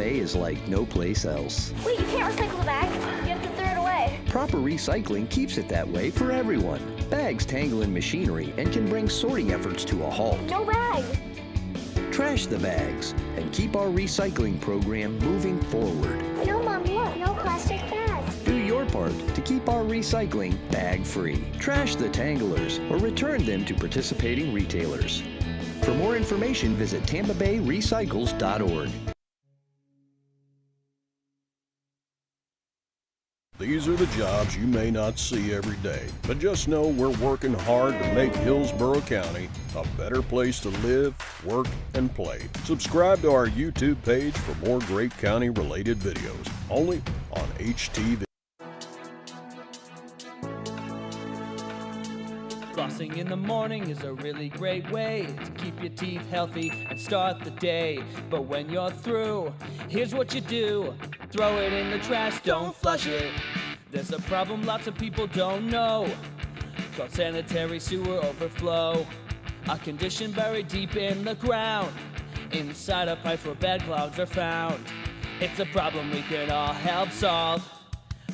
Bay is like no place else. Wait, you can't recycle the bag? You have to throw it away. Proper recycling keeps it that way for everyone. Bags tangle in machinery and can bring sorting efforts to a halt. No bags. Trash the bags and keep our recycling program moving forward. No, Mom, look, no plastic bags. Do your part to keep our recycling bag-free. Trash the tanglers or return them to participating retailers. For more information, visit tampabayrecycles.org. These are the jobs you may not see every day, but just know we're working hard to make Hillsborough County a better place to live, work, and play. Subscribe to our YouTube page for more great county-related videos, only on HTV. Flossing in the morning is a really great way to keep your teeth healthy and start the day. But when you're through, here's what you do. Throw it in the trash, don't flush it. There's a problem lots of people don't know, called sanitary sewer overflow. A condition buried deep in the ground, inside a pipe where bad clouds are found. It's a problem we can all help solve,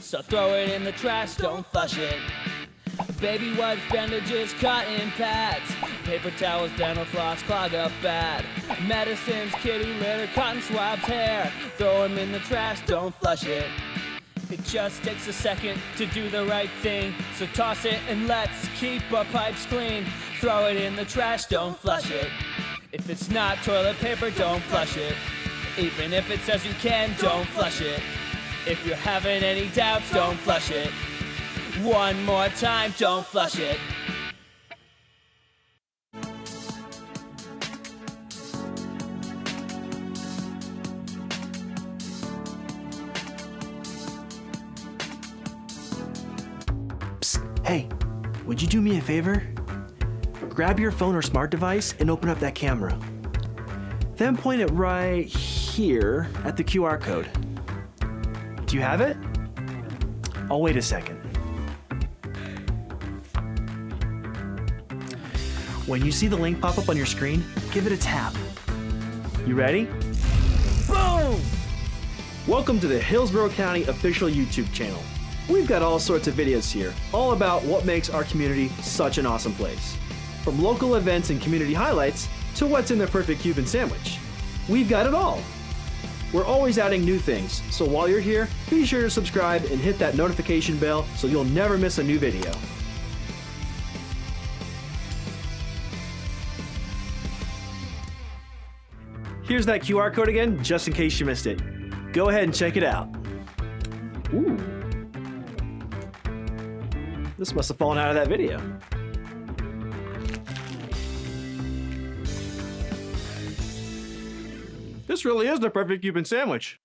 so throw it in the trash, don't flush it. Baby wipes, bandages, cotton pads, paper towels, dental floss, clog up bad. Medicines, kitty litter, cotton swabs, hair. Throw them in the trash, don't flush it. It just takes a second to do the right thing, so toss it and let's keep our pipes clean. Throw it in the trash, don't flush it. If it's not toilet paper, don't flush it. Even if it says you can, don't flush it. If you're having any doubts, don't flush it. One more time, don't flush it. Psst, hey, would you do me a favor? Grab your phone or smart device and open up that camera. Then point it right here at the QR code. Do you have it? I'll wait a second. When you see the link pop up on your screen, give it a tap. You ready? Boom! Welcome to the Hillsborough County official YouTube channel. We've got all sorts of videos here, all about what makes our community such an awesome place. From local events and community highlights to what's in the perfect Cuban sandwich. We've got it all. We're always adding new things, so while you're here, be sure to subscribe and hit that notification bell so you'll never miss a new video. Here's that QR code again, just in case you missed it. Go ahead and check it out. Ooh. This must have fallen out of that video. This really is the perfect Cuban sandwich.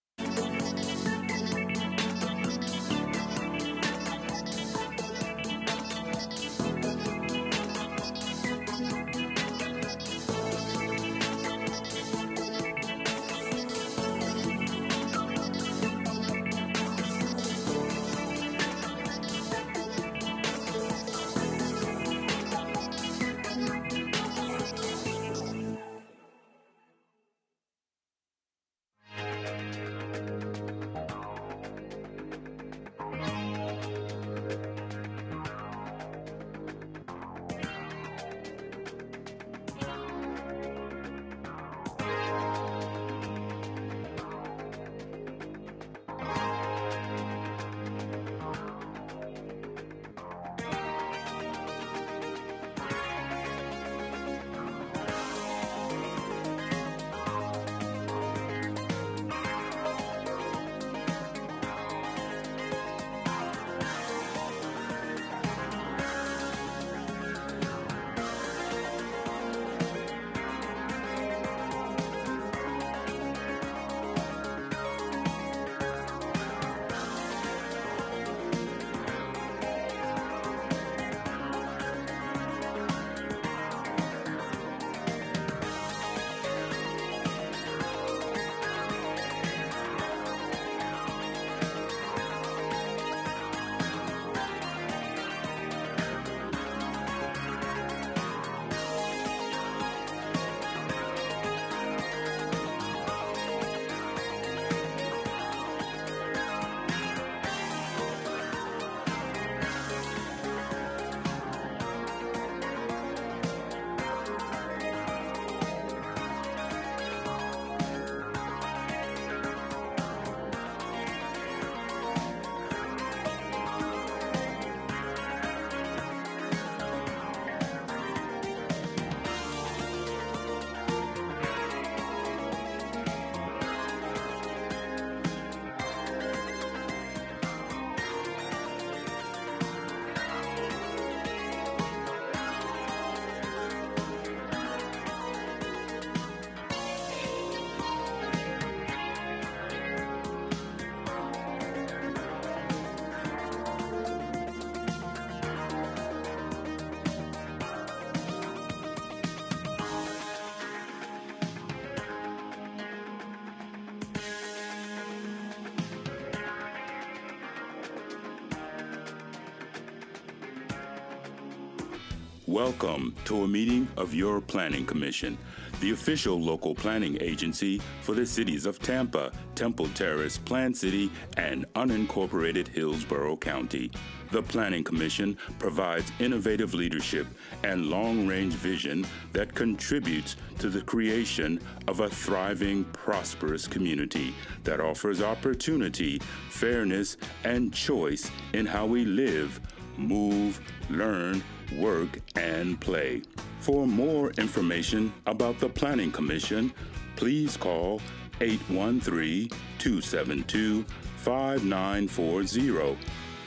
Welcome to a meeting of your Planning Commission, the official local planning agency for the cities of Tampa, Temple Terrace, Plant City, and unincorporated Hillsborough County. The Planning Commission provides innovative leadership and long-range vision that contributes to the creation of a thriving, prosperous community that offers opportunity, fairness, and choice in how we live, move, learn, work, and play. For more information about the Planning Commission, please call 813-272-5940.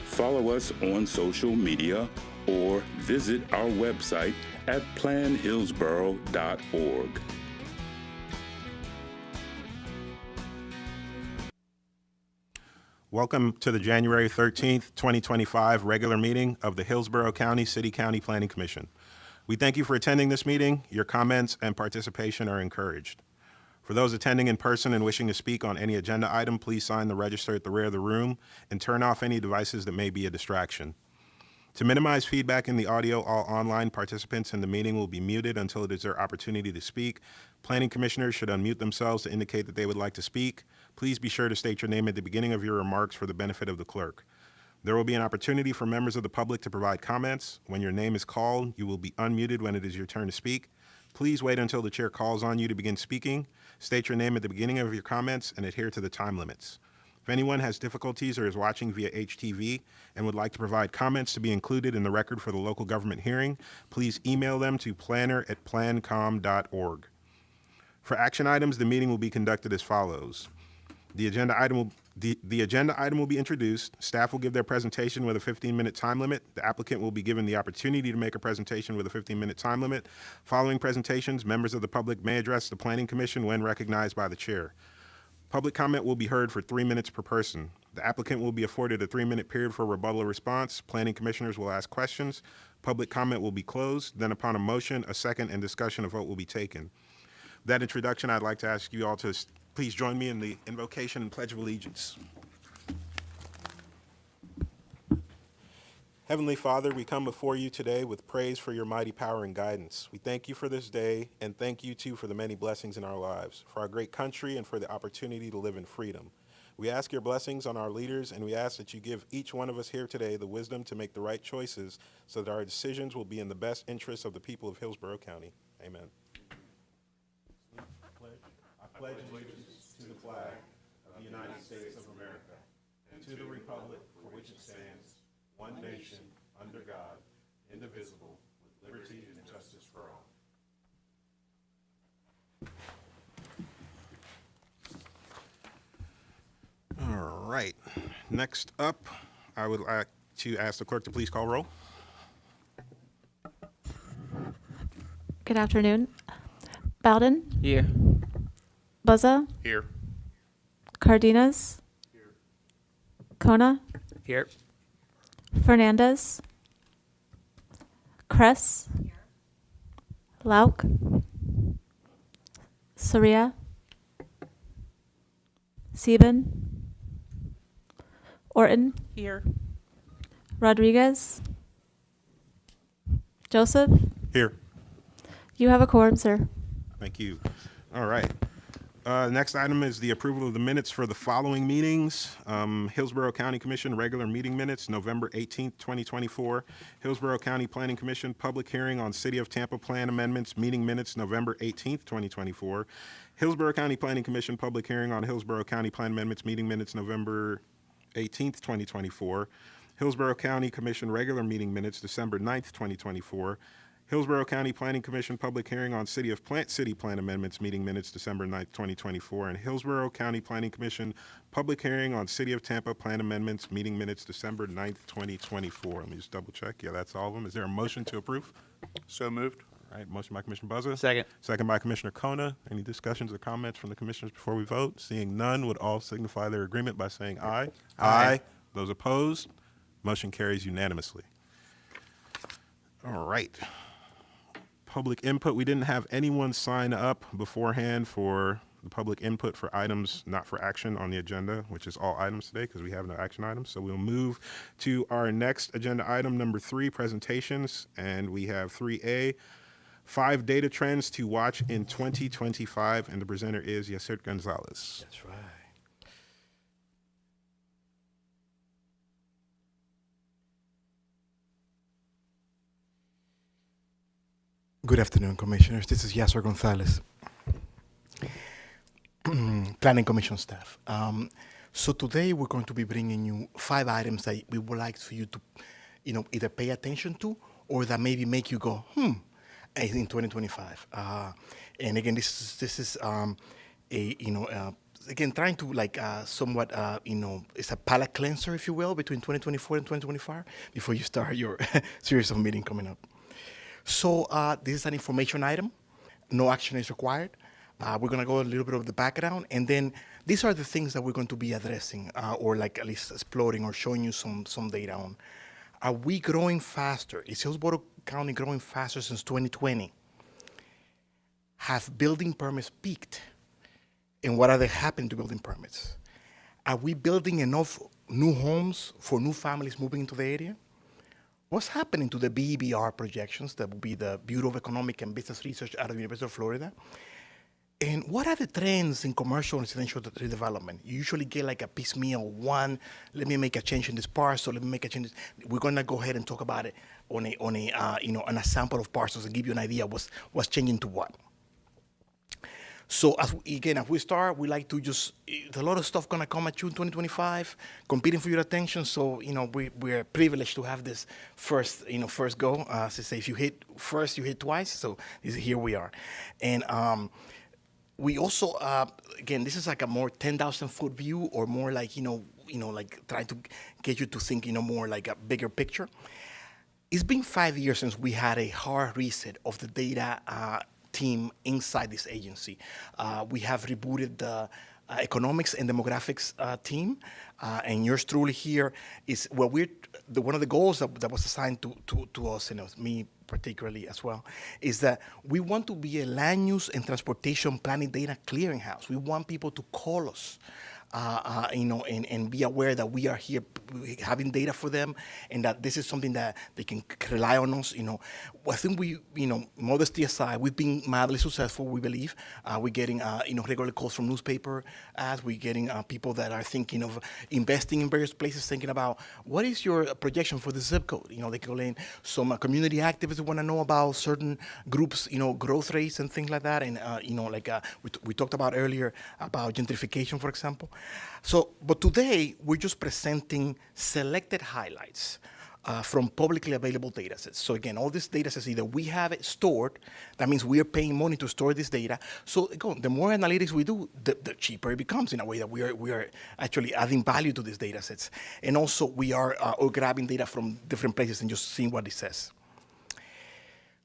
Follow us on social media or visit our website at planhillsborough.org. Welcome to the January 13th, 2025 regular meeting of the Hillsborough County City-County Planning Commission. We thank you for attending this meeting. Your comments and participation are encouraged. For those attending in person and wishing to speak on any agenda item, please sign the register at the rear of the room and turn off any devices that may be a distraction. To minimize feedback in the audio, all online participants in the meeting will be muted until it is their opportunity to speak. Planning commissioners should unmute themselves to indicate that they would like to speak. Please be sure to state your name at the beginning of your remarks for the benefit of the clerk. There will be an opportunity for members of the public to provide comments. When your name is called, you will be unmuted when it is your turn to speak. Please wait until the chair calls on you to begin speaking. State your name at the beginning of your comments and adhere to the time limits. If anyone has difficulties or is watching via HTV and would like to provide comments to be included in the record for the local government hearing, please email them to planner@plancom.org. For action items, the meeting will be conducted as follows. The agenda item will be introduced. Staff will give their presentation with a 15-minute time limit. The applicant will be given the opportunity to make a presentation with a 15-minute time limit. Following presentations, members of the public may address the Planning Commission when recognized by the chair. Public comment will be heard for 3 minutes per person. The applicant will be afforded a 3-minute period for rebuttal or response. Planning commissioners will ask questions. Public comment will be closed. Then upon a motion, a second, and discussion, a vote will be taken. With that introduction, I'd like to ask you all to please join me in the invocation and Pledge of Allegiance. Heavenly Father, we come before you today with praise for your mighty power and guidance. We thank you for this day, and thank you, too, for the many blessings in our lives, for our great country, and for the opportunity to live in freedom. We ask your blessings on our leaders, and we ask that you give each one of us here today the wisdom to make the right choices so that our decisions will be in the best interest of the people of Hillsborough County. Amen. I pledge allegiance to the flag of the United States of America and to the republic for which it stands, one nation, under God, indivisible, with liberty and justice for all. All right. Next up, I would like to ask the clerk to please call roll. Good afternoon. Bowden? Here. Buzza? Here. Cardenas? Here. Kona? Here. Fernandez? Kress? Lauk? Soria? Sieben? Orton? Here. Rodriguez? Joseph? Here. You have a quorum, sir. Thank you. All right. Next item is the approval of the minutes for the following meetings. Hillsborough County Commission regular meeting minutes, November 18th, 2024. Hillsborough County Planning Commission public hearing on City of Tampa Plan Amendments meeting minutes, November 18th, 2024. Hillsborough County Planning Commission public hearing on Hillsborough County Plan Amendments meeting minutes, November 18th, 2024. Hillsborough County Commission regular meeting minutes, December 9th, 2024. Hillsborough County Planning Commission public hearing on City of Plant City Plan Amendments meeting minutes December 9th, 2024, and Hillsborough County Planning Commission public hearing on City of Tampa Plan Amendments meeting minutes December 9th, 2024. Let me just double check. Yeah, that's all of them. Is there a motion to approve? So moved. All right, motion by Commissioner Buzza. Second. Second by Commissioner Kona. Any discussions or comments from the commissioners before we vote? Seeing none, would all signify their agreement by saying aye. Aye. Those opposed? Motion carries unanimously. All right. Public input. We didn't have anyone sign up beforehand for the public input for items not for action on the agenda, which is all items today because we have no action items. So we'll move to our next agenda item, number 3, presentations. And we have 3A, 5 data trends to watch in 2025. And the presenter is Yasser Gonzalez. That's right. Good afternoon, Commissioners. This is Yasser Gonzalez, Planning Commission staff. So today we're going to be bringing you 5 items that we would like for you to, either pay attention to or that maybe make you go, in 2025. And again, this is again, trying to somewhat, it's a palate cleanser, if you will, between 2024 and 2025 before you start your series of meeting coming up. So this is an information item. No action is required. We're going to go a little bit of the background, and then these are the things that we're going to be addressing or at least exploring or showing you some data on. Are we growing faster? Is Hillsborough County growing faster since 2020? Have building permits peaked? And what are they happening to building permits? Are we building enough new homes for new families moving into the area? What's happening to the BEBR projections, that will be the Bureau of Economic and Business Research out of the University of Florida? And what are the trends in commercial and residential redevelopment? You usually get like a piecemeal one, let me make a change in this parcel, let me make a change. We're gonna go ahead and talk about it on a sample of parcels and give you an idea what's changing to what. So as we start, we like to there's a lot of stuff gonna come at you in 2025, competing for your attention. So, we're privileged to have this first go. So say if you hit first, you hit twice. So here we are. And we also, again, this is like a more 10,000 foot view or more like, like trying to get you to think, more like a bigger picture. It's been 5 years since we had a hard reset of the data team inside this agency. We have rebooted the economics and demographics team, and yours truly here is one of the goals that was assigned to us, and me particularly as well, is that we want to be a land use and transportation planning data clearinghouse. We want people to call us. And be aware that we are here having data for them and that this is something that they can rely on us. I think we, modesty aside, we've been mildly successful, we believe. We're getting, regular calls from newspaper ads. We're getting people that are thinking of investing in various places, thinking about what is your projection for the zip code? They call in some community activists want to know about certain groups, growth rates and things like that. And, we talked about earlier about gentrification, for example. So, but today we're just presenting selected highlights from publicly available data sets. So again, all these data sets, either we have it stored, that means we are paying money to store this data. So again, the more analytics we do, the cheaper it becomes in a way that we are actually adding value to these data sets. And also we are grabbing data from different places and just seeing what it says.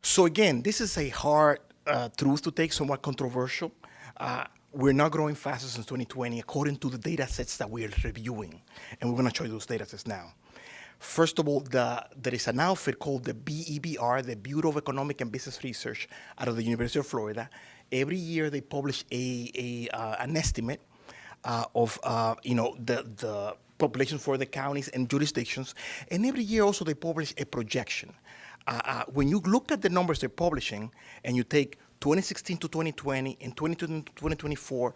So again, this is a hard truth to take, somewhat controversial. We're not growing faster since 2020 according to the data sets that we're reviewing. And we're going to show you those data sets now. First of all, there is an outfit called the BEBR, the Bureau of Economic and Business Research out of the University of Florida. Every year they publish an estimate of the population for the counties and jurisdictions. And every year also they publish a projection. When you look at the numbers they're publishing and you take 2016 to 2020 and 2022 to 2024,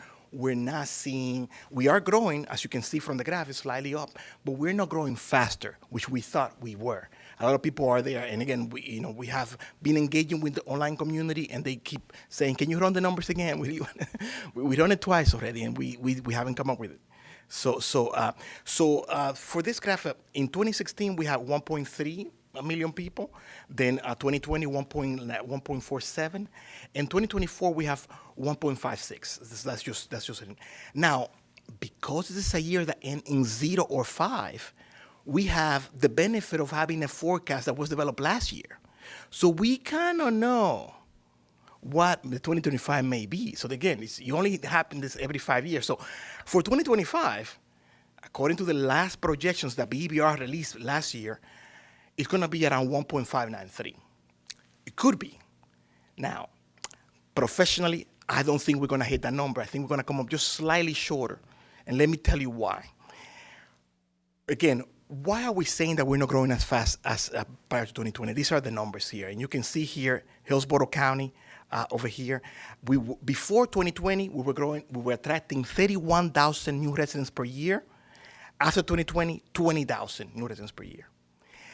we are growing, as you can see from the graph, it's slightly up, but we're not growing faster, which we thought we were. A lot of people are there, and again, we have been engaging with the online community, and they keep saying, "Can you run the numbers again?" We run it twice already, and we haven't come up with it. So for this graph, in 2016 we had 1.3 million people. Then 2020, 1.47. In 2024, we have 1.56. That's just it. Now, because this is a year that ends in 0 or 5, we have the benefit of having a forecast that was developed last year. So we kind of know what the 2025 may be. So again, you only happen this every 5 years. So for 2025, according to the last projections that BEBR released last year, it's going to be around 1.593. It could be. Now, professionally, I don't think we're going to hit that number. I think we're going to come up just slightly shorter. And let me tell you why. Again, why are we saying that we're not growing as fast as prior to 2020? These are the numbers here. And you can see here, Hillsborough County over here. Before 2020, we were attracting 31,000 new residents per year. After 2020, 20,000 new residents per year.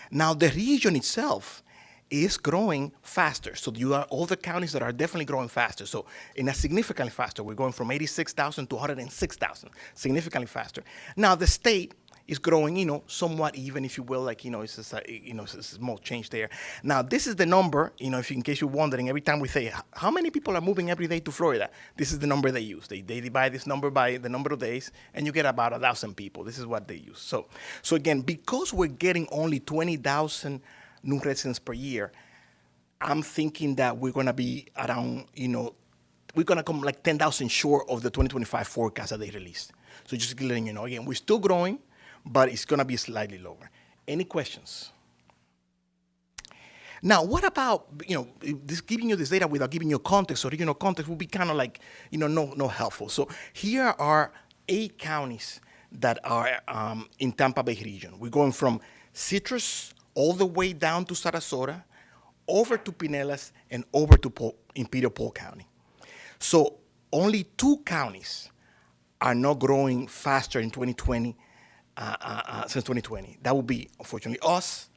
Now, the region itself is growing faster. So you are all the counties that are definitely growing faster. So in a significantly faster, we're going from 86,000 to 106,000, significantly faster. Now, the state is growing, somewhat even, if you will, like, it's just it's a small change there. Now, this is the number, in case you're wondering, every time we say, how many people are moving every day to Florida? This is the number they use. They divide this number by the number of days, and you get about 1,000 people. This is what they use. So again, because we're getting only 20,000 new residents per year, I'm thinking that we're going to be around, we're going to come like 10,000 short of the 2025 forecast that they released. So just letting you know, again, we're still growing, but it's going to be slightly lower. Any questions? Now, what about, this giving you this data without giving you context, or regional context will be kind of like, no helpful. So here are 8 counties that are in Tampa Bay region. We're going from Citrus all the way down to Sarasota, over to Pinellas, and over to Imperial Polk County. So only 2 counties are not growing faster in 2020 since 2020. That would be, unfortunately, us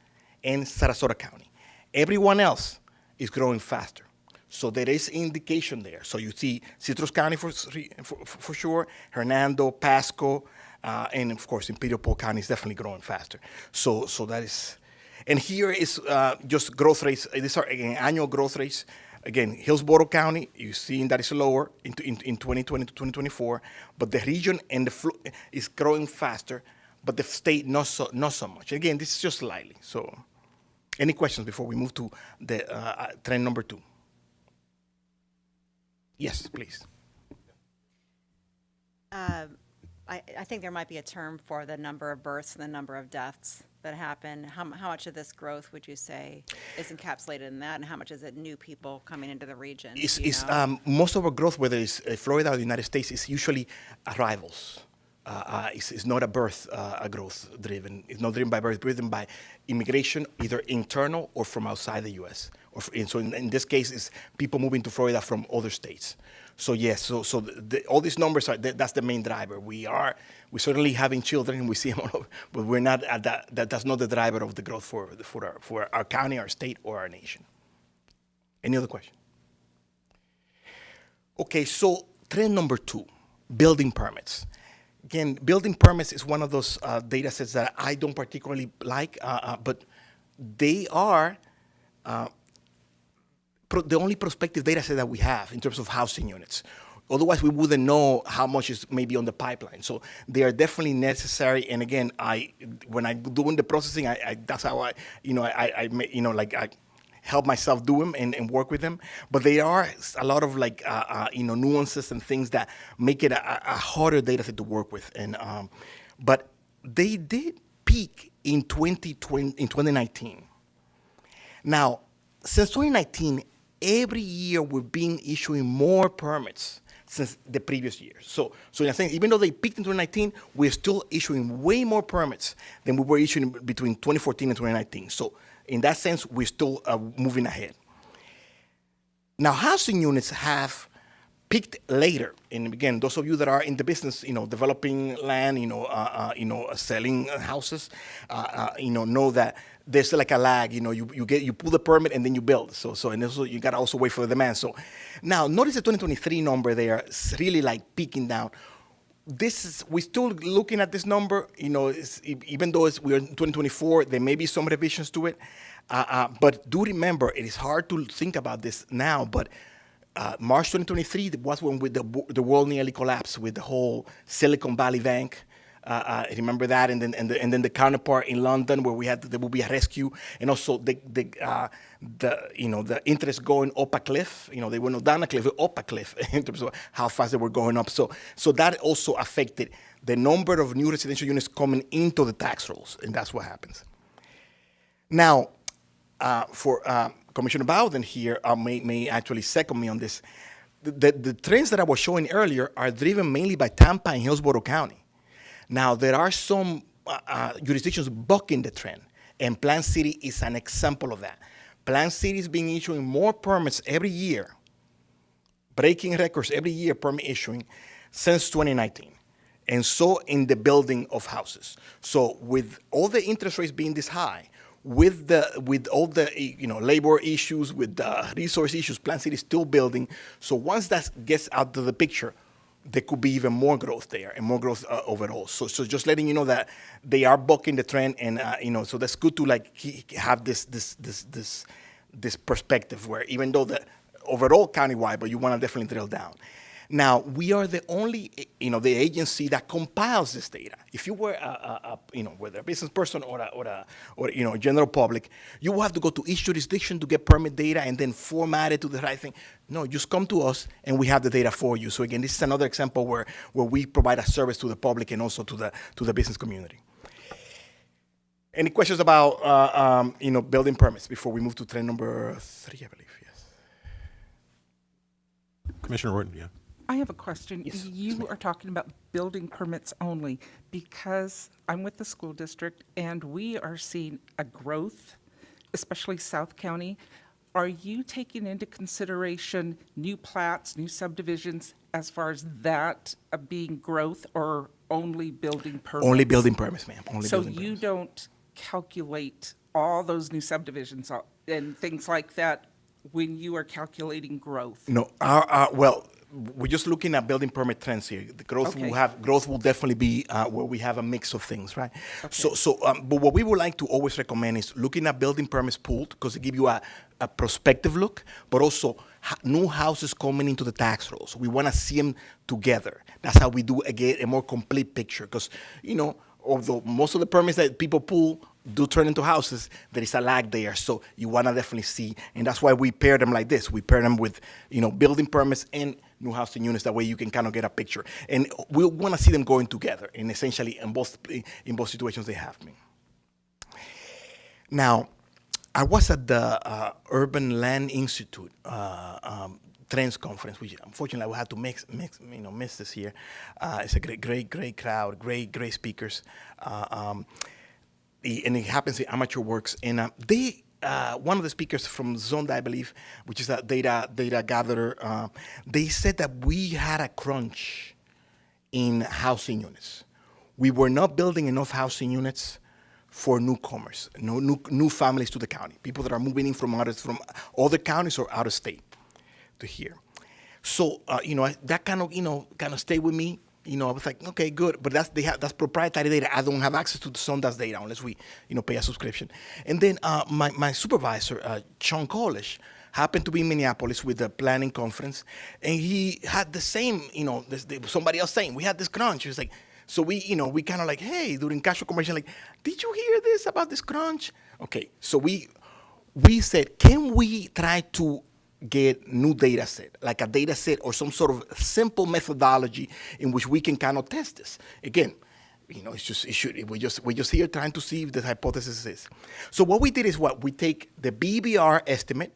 and Sarasota County. Everyone else is growing faster. So there is indication there. So you see Citrus County for sure, Hernando, Pasco, and of course Imperial Polk County is definitely growing faster. So that is, and here is just growth rates. These are, again, annual growth rates. Again, Hillsborough County, you're seeing that is lower in 2020 to 2024, but the region and is growing faster, but the state not so much. Again, this is just slightly. So any questions before we move to the trend number 2? Yes, please. I think there might be a term for the number of births and the number of deaths that happen. How much of this growth would you say is encapsulated in that, and how much is it new people coming into the region? Most of our growth, whether it's Florida or the United States, is usually arrivals. It's not a birth growth driven. It's not driven by birth, driven by immigration, either internal or from outside the U.S. So in this case, it's people moving to Florida from other states. So yes, all these numbers that's the main driver. We're certainly having children, and we see them all over, but we're not at that. That's not the driver of the growth for our county, our state, or our nation. Any other question? Okay, so trend number 2, building permits. Again, building permits is one of those data sets that I don't particularly like, but they are the only prospective data set that we have in terms of housing units. Otherwise, we wouldn't know how much is maybe on the pipeline. So they are definitely necessary. And again, when I'm doing the processing, that's how I help myself do them and work with them. But there are a lot of nuances and things that make it a harder data set to work with. And but they did peak in 2019. Now, since 2019, every year we've been issuing more permits since the previous year. So in a sense, even though they peaked in 2019, we're still issuing way more permits than we were issuing between 2014 and 2019. So in that sense, we're still moving ahead. Now, housing units have peaked later. And again, those of you that are in the business, developing land, selling houses, know that there's like a lag. You pull the permit and then you build. And also you gotta also wait for the demand. So now notice the 2023 number there is really like peaking down. We're still looking at this number, even though we're in 2024, there may be some revisions to it. But do remember, it is hard to think about this now, but March 2023 was when the world nearly collapsed with the whole Silicon Valley Bank. Remember that, and then the counterpart in London where there will be a rescue, and also the interest going up a cliff. They were not down a cliff, up a cliff in terms of how fast they were going up. So that also affected the number of new residential units coming into the tax rolls, and that's what happens. Now, for Commissioner Bowden here may actually second me on this. the trends that I was showing earlier are driven mainly by Tampa and Hillsborough County. Now, there are some jurisdictions bucking the trend, and Plant City is an example of that. Plant City has been issuing more permits every year, breaking records every year, permit issuing, since 2019. And so in the building of houses. So with all the interest rates being this high, with all the labor issues, with the resource issues, Plant City is still building. So once that gets out of the picture, there could be even more growth there and more growth overall. So just letting you know that they are bucking the trend, and so that's good to have this perspective where even though the overall countywide, but you want to definitely drill down. Now, we are the only, the agency that compiles this data. If you were, whether a business person or general public, you will have to go to each jurisdiction to get permit data and then format it to the right thing. No, just come to us and we have the data for you. So again, this is another example where we provide a service to the public and also to the business community. Any questions about, building permits before we move to trend number 3, I believe, yes. Commissioner Horton, yeah. I have a question. Yes, you are talking about building permits only because I'm with the school district and we are seeing a growth, especially South County. Are you taking into consideration new plats, new subdivisions as far as that being growth, or only building permits? Only building permits, ma'am. Only so building you permits. Don't calculate all those new subdivisions and things like that when you are calculating growth? No, we're just looking at building permit trends here. The growth will definitely be where we have a mix of things, right? Okay. But what we would like to always recommend is looking at building permits pooled, because it gives you a prospective look, but also new houses coming into the tax rolls. We want to see them together. That's how we do a more complete picture, because although most of the permits that people pull do turn into houses, there is a lag there. So you want to definitely see, and that's why we pair them like this. We pair them with, building permits and new housing units. That way you can kind of get a picture. And we want to see them going together, and essentially in both situations they have me. Now, I was at the Urban Land Institute Trends Conference, which unfortunately we had to miss this year. It's a great crowd, great speakers. And it happens in Amateur Works. And one of the speakers from Zonda, I believe, which is a data gatherer, they said that we had a crunch in housing units. We were not building enough housing units for newcomers, new families to the county, people that are moving in from other counties or out of state to here. So that kind of stayed with me. I was like, okay, good, but that's proprietary data. I don't have access to the Zonda's data unless we pay a subscription. And then my supervisor, Sean Collish, happened to be in Minneapolis with the planning conference, and he had the same, somebody else saying we had this crunch. He was like, so we kind of like, hey, during casual conversation, like, did you hear this about this crunch? Okay, so we said, can we try to get new data set, like a data set or some sort of simple methodology in which we can kind of test this? Again, we're just here trying to see if the hypothesis is. So what we did is we take the BBR estimate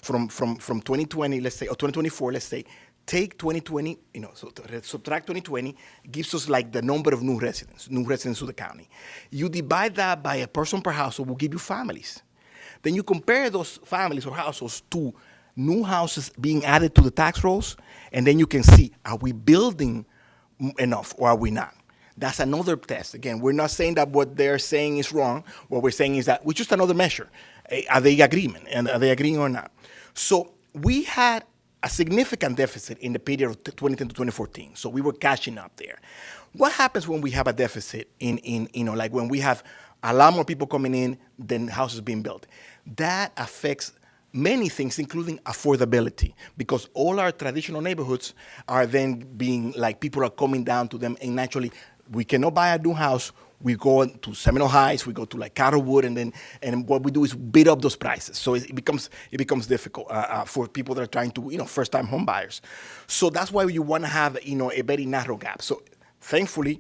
from 2020, let's say, or 2024, let's say, take 2020, so subtract 2020, gives us like the number of new residents to the county. You divide that by a person per household, will give you families. Then you compare those families or households to new houses being added to the tax rolls, and then you can see, are we building enough or are we not? That's another test. Again, we're not saying that what they're saying is wrong. What we're saying is that it's just another measure. Are they agreeing or not? So we had a significant deficit in the period of 2010 to 2014. So we were catching up there. What happens when we have a deficit like when we have a lot more people coming in than houses being built? That affects many things, including affordability, because all our traditional neighborhoods are then being like, people are coming down to them, and naturally we cannot buy a new house. We go to Seminole Heights, we go to like Carrollwood, and what we do is bid up those prices. So it becomes difficult for people that are trying to, first-time home buyers. So that's why you want to have, a very narrow gap. So thankfully,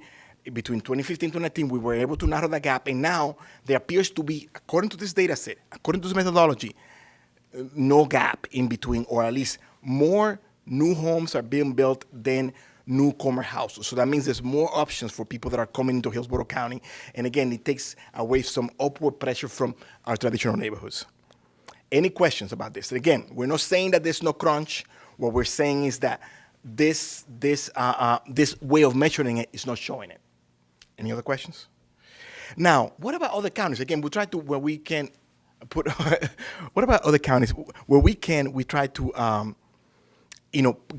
between 2015 and 2019, we were able to narrow the gap, and now there appears to be, according to this data set, according to this methodology, no gap in between, or at least more new homes are being built than newcomer houses. So that means there's more options for people that are coming into Hillsborough County. And again, it takes away some upward pressure from our traditional neighborhoods. Any questions about this? Again, we're not saying that there's no crunch. What we're saying is that this way of measuring it is not showing it. Any other questions? Now, what about other counties? Again, we try to, where we can put, what about other counties? Where we can, we try to,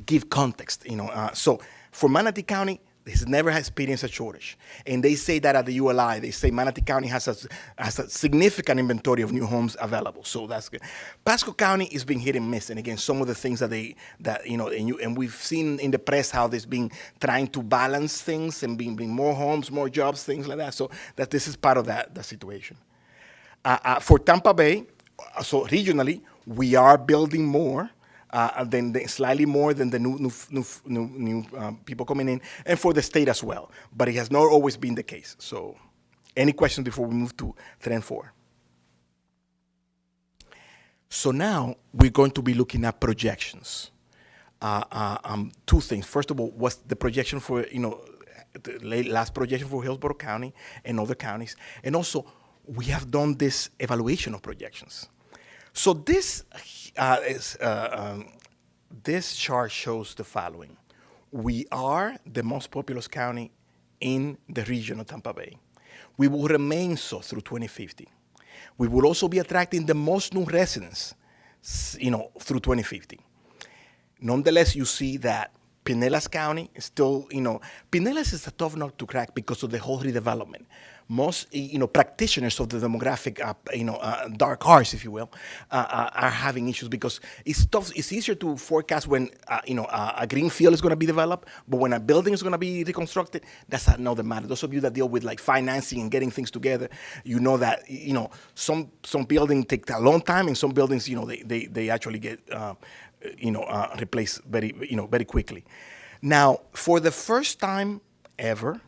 give context, So for Manatee County, has never experienced a shortage. And they say that at the ULI, they say Manatee County has a significant inventory of new homes available. So that's good. Pasco County is being hit and miss. And again, some of the things and we've seen in the press how they've been trying to balance things and bring more homes, more jobs, things like that. So that this is part of that situation. For Tampa Bay, so regionally, we are building more. Slightly more than the new people coming in, and for the state as well. But it has not always been the case. So, any questions before we move to 3 and 4? So now we're going to be looking at projections. Two things. First of all, what's the projection for the last projection for Hillsborough County and other counties, and also we have done this evaluation of projections. So this this chart shows the following. We are the most populous county in the region of Tampa Bay. We will remain so through 2050. We will also be attracting the most new residents, through 2050. Nonetheless, you see that Pinellas County is still, Pinellas is a tough nut to crack because of the whole redevelopment. Most, practitioners of the demographic, dark horse, if you will, are having issues because it's tough. It's easier to forecast when, a green field is going to be developed, but when a building is going to be reconstructed, that's another matter. Those of you that deal with like financing and getting things together, you know that, some buildings take a long time, and some buildings, they actually get, replaced very quickly. Now, for the first time ever,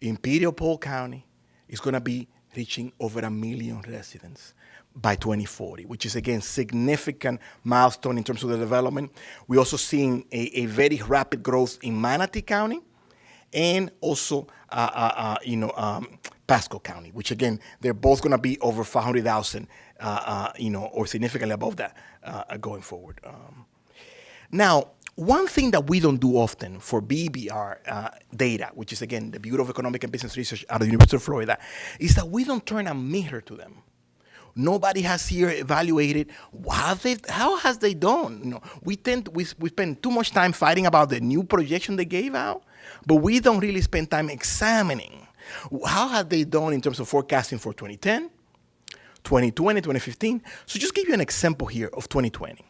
Imperial Polk County is going to be reaching over 1 million residents by 2040, which is, again, significant milestone in terms of the development. We're also seeing a very rapid growth in Manatee County and also, Pasco County, which, again, they're both going to be over 500,000, or significantly above that going forward. Now, one thing that we don't do often for BBR data, which is, again, the Bureau of Economic and Business Research out of the University of Florida, is that we don't turn a mirror to them. Nobody has here evaluated how has they done. We spend too much time fighting about the new projection they gave out, but we don't really spend time examining how have they done in terms of forecasting for 2010, 2020, 2015. So just give you an example here of 2020.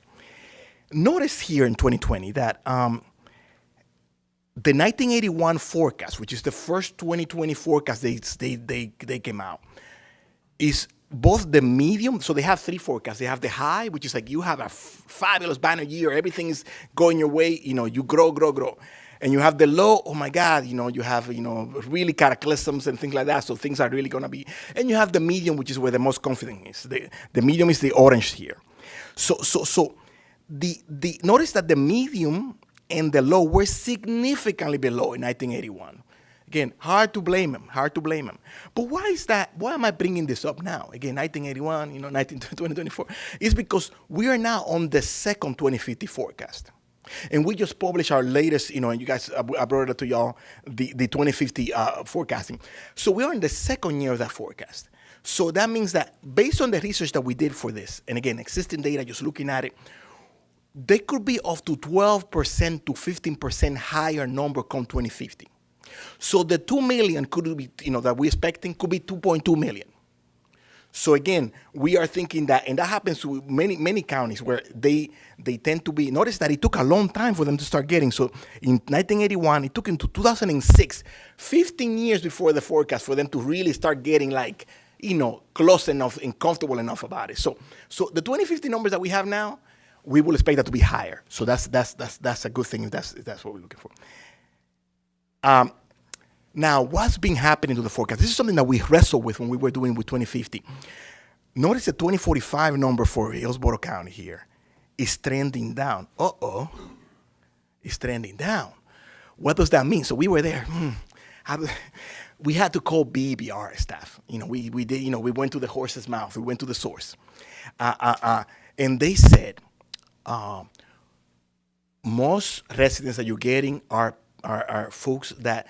Notice here in 2020 that the 1981 forecast, which is the first 2020 forecast they came out, is both the medium. So they have 3 forecasts. They have the high, which is like you have a fabulous banner year, everything is going your way, you grow. And you have the low, oh my God, you have, really cataclysms and things like that, so things are really going to be. And you have the medium, which is where the most confident is. The medium is the orange here. So notice that the medium and the low were significantly below in 1981. Again, hard to blame them. But why is that? Why am I bringing this up now? Again, 1981, 2024. It's because we are now on the second 2050 forecast. And we just published our latest, and you guys, I brought it to y'all, the 2050 forecasting. So we are in the second year of that forecast. So that means that based on the research that we did for this, and again, existing data, just looking at it, they could be up to 12% to 15% higher number come 2050. So the 2 million could be, that we're expecting could be 2.2 million. So again, we are thinking that, and that happens to many counties where they tend to be, notice that it took a long time for them to start getting. So in 1981, it took into 2006, 15 years before the forecast for them to really start getting close enough and comfortable enough about it. So the 2050 numbers that we have now, we will expect that to be higher. So that's a good thing if that's what we're looking for. Now, what's been happening to the forecast? This is something that we wrestled with when we were doing with 2050. Notice the 2045 number for Hillsborough County here is trending down. is trending down. What does that mean? So we were there. We had to call BBR staff. We did. We went to the horse's mouth. We went to the source, and they said most residents that you're getting are folks that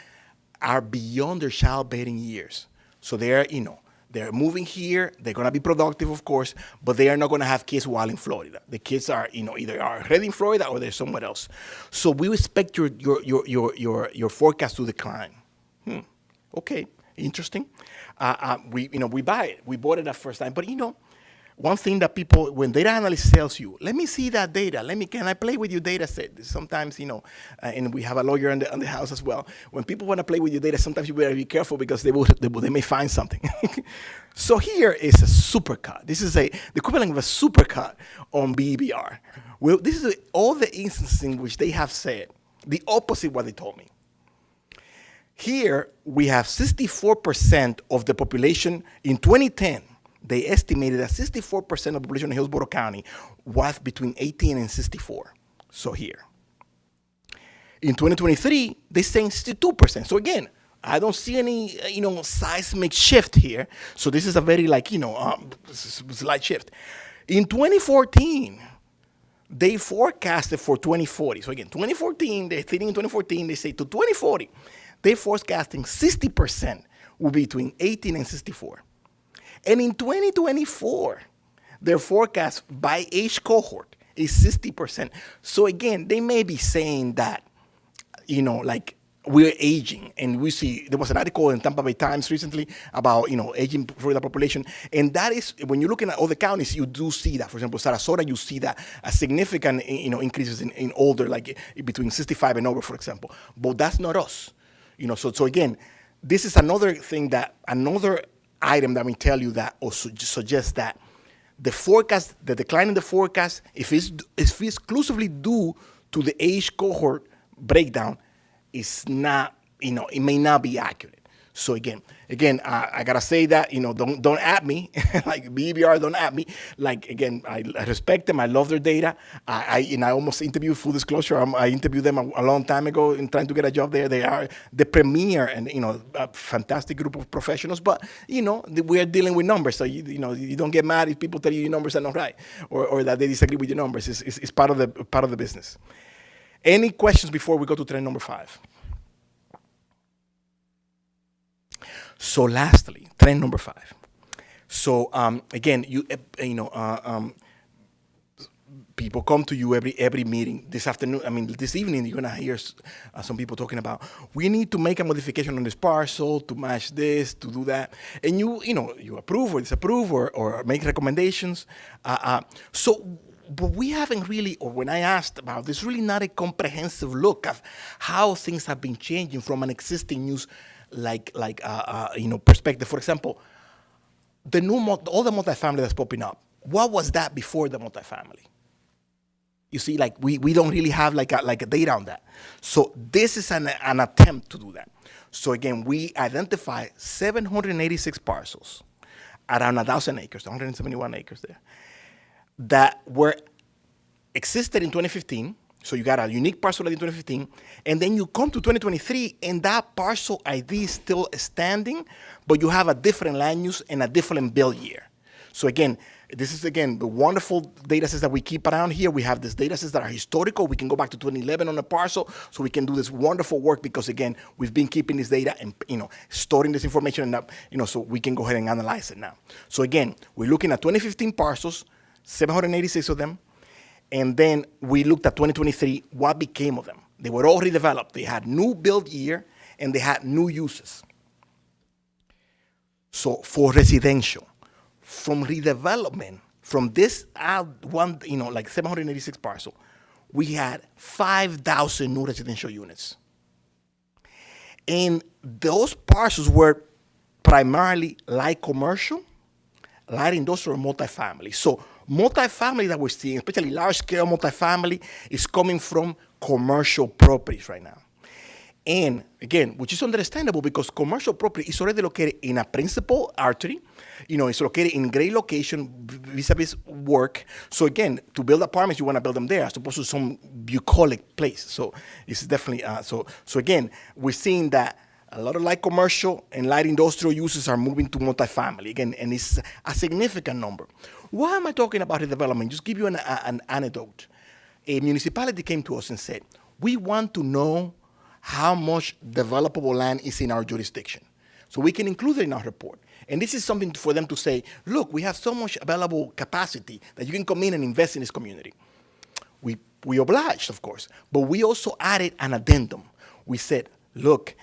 are beyond their childbearing years. So they're moving here. They're gonna be productive, of course, but they are not gonna have kids while in Florida. The kids are, either are already in Florida or they're somewhere else. So we expect your forecast to decline. Okay, interesting. We buy it. We bought it that first time, but one thing that people, when data analyst tells you, let me see that data. Can I play with your data set? Sometimes, and we have a lawyer on the house as well. When people want to play with your data, sometimes you better be careful because they may find something. So here is a supercut. This is the equivalent of a supercut on BBR. Well, this is all the instances in which they have said the opposite of what they told me. Here we have 64% of the population in 2010. They estimated that 64% of the population in Hillsborough County was between 18 and 64. So here. In 2023, they're saying 62%. So again, I don't see any, seismic shift here. So this is a very slight shift. In 2014, they forecasted for 2040. So again, 2014, they're thinking in 2014, they say to 2040, they're forecasting 60% will be between 18 and 64. And in 2024, their forecast by age cohort is 60%. So again, they may be saying that, we're aging. And we see, there was an article in Tampa Bay Times recently about, aging Florida population. And that is, when you're looking at other counties, you do see that. For example, Sarasota, you see that a significant, increases in older, like between 65 and over, for example. But that's not us. So again, this is another thing another item that we tell you that also suggests that the forecast, the decline in the forecast, if it's exclusively due to the age cohort breakdown, is not, it may not be accurate. So again, I gotta say that, don't at me, like BBR, don't at me. Again, I respect them. I love their data. I almost interviewed, full disclosure, I interviewed them a long time ago in trying to get a job there. They are the premier and, a fantastic group of professionals, but, we are dealing with numbers. So, you don't get mad if people tell you your numbers are not right or that they disagree with your numbers. It's part of the business. Any questions before we go to trend number 5? So lastly, trend number 5. So again, people come to you every meeting. This evening, you're gonna hear some people talking about, we need to make a modification on this parcel to match this, to do that, and you approve or disapprove or make recommendations. But we haven't really, or when I asked about this, really not a comprehensive look of how things have been changing from an existing use perspective. For example, all the multifamily that's popping up. What was that before the multifamily? You see, we don't really have like a data on that. So this is an attempt to do that. So again, we identify 786 parcels, around 1,000 acres, 171 acres there, that existed in 2015. So you got a unique parcel ID in 2015, and then you come to 2023, and that parcel ID is still standing, but you have a different land use and a different bill year. So again, this is, the wonderful data sets that we keep around here. We have these data sets that are historical. We can go back to 2011 on a parcel, so we can do this wonderful work because, again, we've been keeping this data and, storing this information, and, so we can go ahead and analyze it now. So again, we're looking at 2015 parcels, 786 of them, and then we looked at 2023, what became of them. They were all redeveloped. They had new build year, and they had new uses. So for residential, from redevelopment, from this 786 parcel, we had 5,000 new residential units. And those parcels were primarily light commercial, light industrial, multifamily. So multifamily that we're seeing, especially large-scale multifamily, is coming from commercial properties right now. And again, which is understandable because commercial property is already located in a principal artery. It's located in great location, vis-a-vis work. So again, to build apartments, you want to build them there as opposed to some bucolic place. So it's definitely, so again, we're seeing that a lot of light commercial and light industrial uses are moving to multifamily, again, and it's a significant number. Why am I talking about redevelopment? Just give you an anecdote. A municipality came to us and said, we want to know how much developable land is in our jurisdiction, so we can include it in our report. And this is something for them to say, look, we have so much available capacity that you can come in and invest in this community. We obliged, of course, but we also added an addendum. We said, look,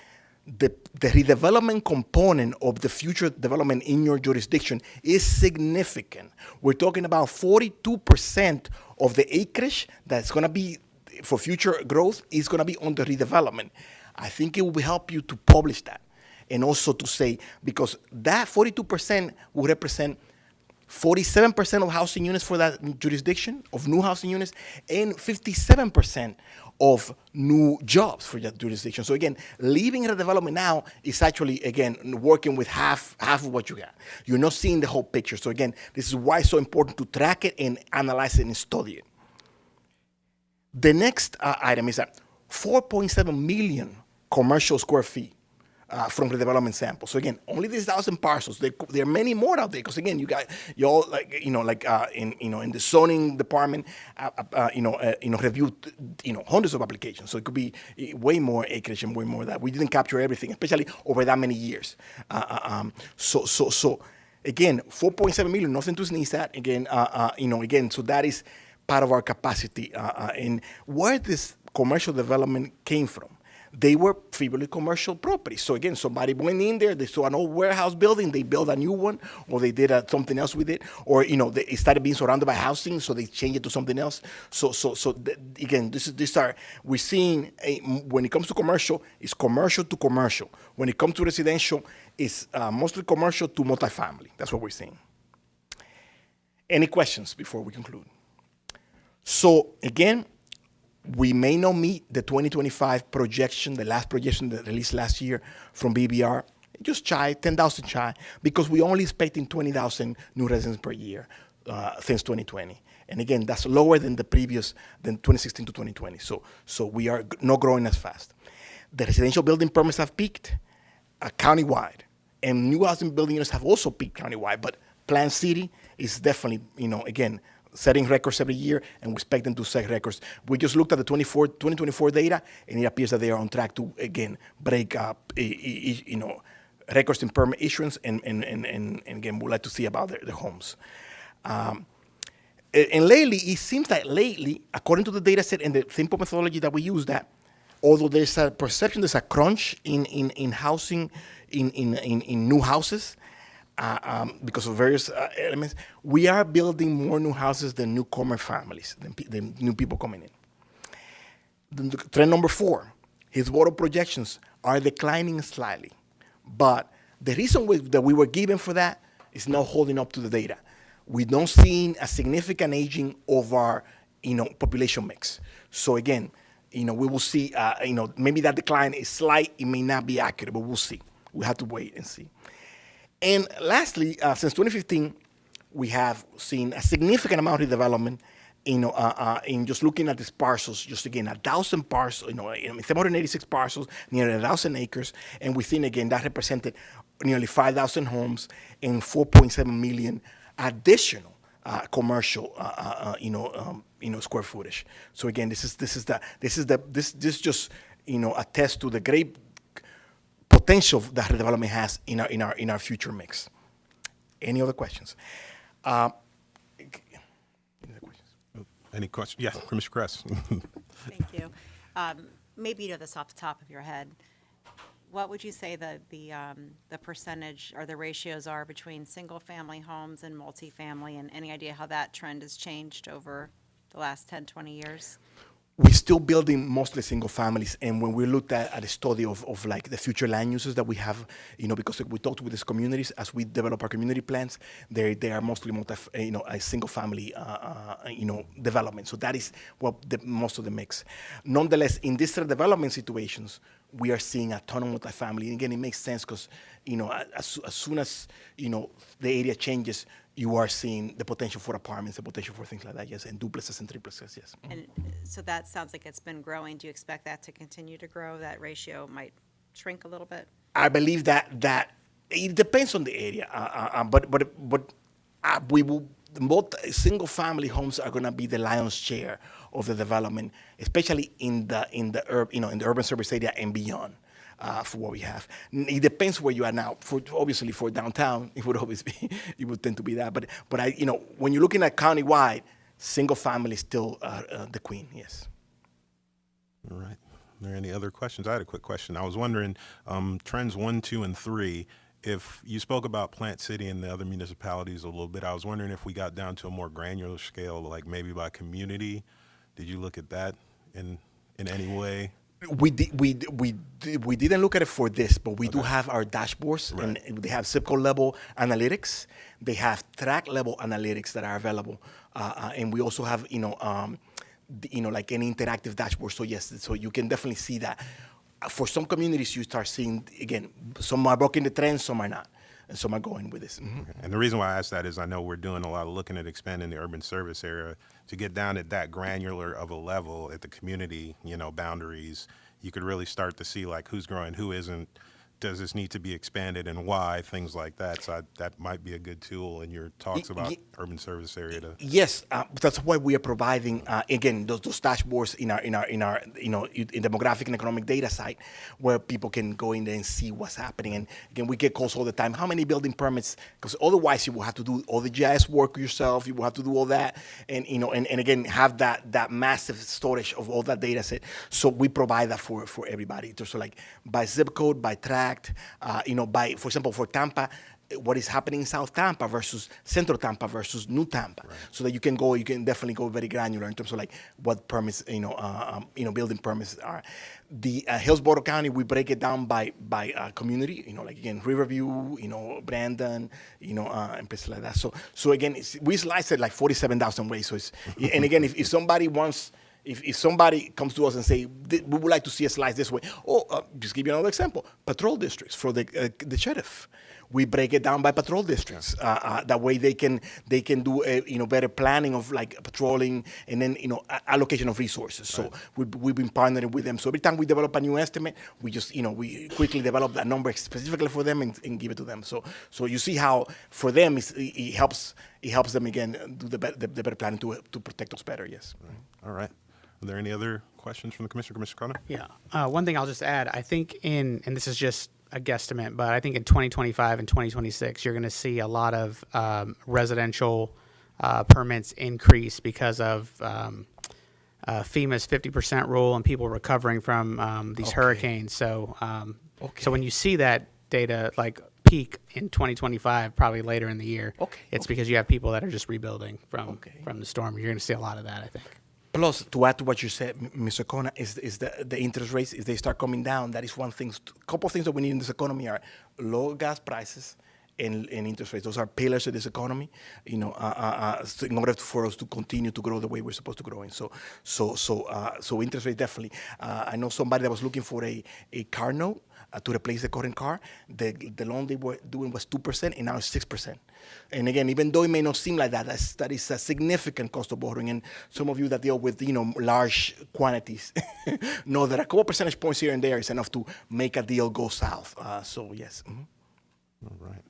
the redevelopment component of the future development in your jurisdiction is significant. We're talking about 42% of the acreage that's going to be for future growth is going to be under redevelopment. I think it will help you to publish that. And also to say, because that 42% will represent 47% of housing units for that jurisdiction, of new housing units, and 57% of new jobs for that jurisdiction. So again, leaving the development now is actually, again, working with half of what you got. You're not seeing the whole picture. So again, this is why it's so important to track it and analyze it and study it. The next item is that 4.7 million commercial square feet from the development sample. So again, only these 1,000 parcels. There are many more out there because again, in the zoning department, reviewed hundreds of applications. So it could be way more acreage and way more of that. We didn't capture everything, especially over that many years. So again, 4.7 million, nothing to sneeze at. Again, again, so that is part of our capacity. And where this commercial development came from, they were previously commercial properties. So again, somebody went in there, they saw an old warehouse building, they built a new one, or they did something else with it, or they started being surrounded by housing, so they changed it to something else. Again, we're seeing when it comes to commercial, it's commercial to commercial. When it comes to residential, it's mostly commercial to multifamily. That's what we're seeing. Any questions before we conclude? So again, we may not meet the 2025 projection, the last projection that released last year from BBR, just shy, 10,000 shy, because we're only expecting 20,000 new residents per year since 2020. And again, that's lower than the previous, than 2016 to 2020. So we are not growing as fast. The residential building permits have peaked countywide, and new housing building units have also peaked countywide, but Plant City is definitely, again, setting records every year, and we expect them to set records. We just looked at the 2024 data, and it appears that they are on track to, again, break up, records in permit issuance, and again, we'd like to see about the homes. And lately, it seems that according to the data set and the simple methodology that we use, that although there's a perception, there's a crunch in housing, in new houses, because of various elements, we are building more new houses than newcomer families, than new people coming in. Trend number 4, Hillsborough projections are declining slightly, but the reason that we were given for that is not holding up to the data. We don't see a significant aging of our, population mix. So again, we will see, maybe that decline is slight. It may not be accurate, but we'll see. We have to wait and see. And lastly, since 2015, we have seen a significant amount of development, in just looking at these parcels, just again, 1,000 parcels, 786 parcels, nearly 1,000 acres, and within, again, that represented nearly 5,000 homes and 4.7 million additional commercial, square footage. So again, this just, attests to the great potential that redevelopment has in our future mix. Any other questions? Any questions? Yes, Commissioner Kress. Thank you. Maybe you know this off the top of your head. What would you say the percentage or the ratios are between single-family homes and multifamily, and any idea how that trend has changed over the last 10, 20 years? We're still building mostly single families, and when we looked at a study of like the future land uses that we have, because we talked with these communities as we develop our community plans, they are mostly a single family, development. So that is what most of the mix. Nonetheless, in these development situations, we are seeing a ton of multifamily. And again, it makes sense because, as soon as, the area changes, you are seeing the potential for apartments, the potential for things like that, yes, and duplexes and triplexes, yes. And so that sounds like it's been growing. Do you expect that to continue to grow? That ratio might shrink a little bit? I believe that it depends on the area, but we will. Both single-family homes are going to be the lion's share of the development, especially in the urban service area and beyond. For what we have, it depends where you are now. Obviously, for downtown, it would always be, it would tend to be that. But when you're looking at countywide, single-family is still the queen. Yes. All right. Are there any other questions? I had a quick question. I was wondering, trends 1, 2, and 3. If you spoke about Plant City and the other municipalities a little bit, I was wondering if we got down to a more granular scale, like maybe by community. Did you look at that in any way? We didn't look at it for this, but we do have our dashboards, right. And they have zip code level analytics. They have tract level analytics that are available, and we also have like any interactive dashboard. So yes, so you can definitely see that. For some communities, you start seeing, again, some are bucking the trend, some are not, and some are going with this. Mm-hmm. Okay. And the reason why I asked that is I know we're doing a lot of looking at expanding the urban service area to get down at that granular of a level at the community, boundaries. You could really start to see like who's growing, who isn't. Does this need to be expanded and why? Things like that. So that might be a good tool in your talks about urban service area. Yes, that's why we are providing again those dashboards in our in demographic and economic data site, where people can go in there and see what's happening. And again, we get calls all the time. How many building permits? Because otherwise you will have to do all the GIS work yourself. You will have to do all that, and and again have that massive storage of all that data set. So we provide that for everybody. So like by zip code, by tract. By, for example, for Tampa, what is happening in South Tampa versus Central Tampa versus New Tampa, right. So that you can definitely go very granular in terms of like what permits, building permits are. The Hillsborough County, we break it down by community, like again, Riverview, Brandon, and places like that. So again, we slice it like 47,000 ways. So it's, and again, if somebody wants. If somebody comes to us and say, we would like to see a slice this way, just give you another example, patrol districts for the sheriff. We break it down by patrol districts. That way they can do better planning of like patrolling and then allocation of resources. So we've been partnering with them. So every time we develop a new estimate, we just we quickly develop that number specifically for them and give it to them. So you see how for them it helps them again do the better planning to protect us better. Yes. All right. Are there any other questions from the Commissioner? Commissioner Connor? Yeah. One thing I'll just add, I think and this is just a guesstimate, but I think in 2025 and 2026, you're going to see a lot of residential permits increase because of FEMA's 50% rule and people recovering from these hurricanes. So, so when you see that data like peak in 2025, probably later in the year, it's because you have people that are just rebuilding from the storm. You're going to see a lot of that, I think. Plus, to add to what you said, Mr. Kona, is the interest rates, if they start coming down, that is one thing. A couple of things that we need in this economy are low gas prices and interest rates. Those are pillars of this economy, in order for us to continue to grow the way we're supposed to grow in. So interest rate definitely. I know somebody that was looking for a car note to replace the current car. The loan they were doing was 2%, and now it's 6%. And again, even though it may not seem like that, that is a significant cost of borrowing. And some of you that deal with large quantities know that a couple percentage points here and there is enough to make a deal go south. So yes. Mm-hmm. All right.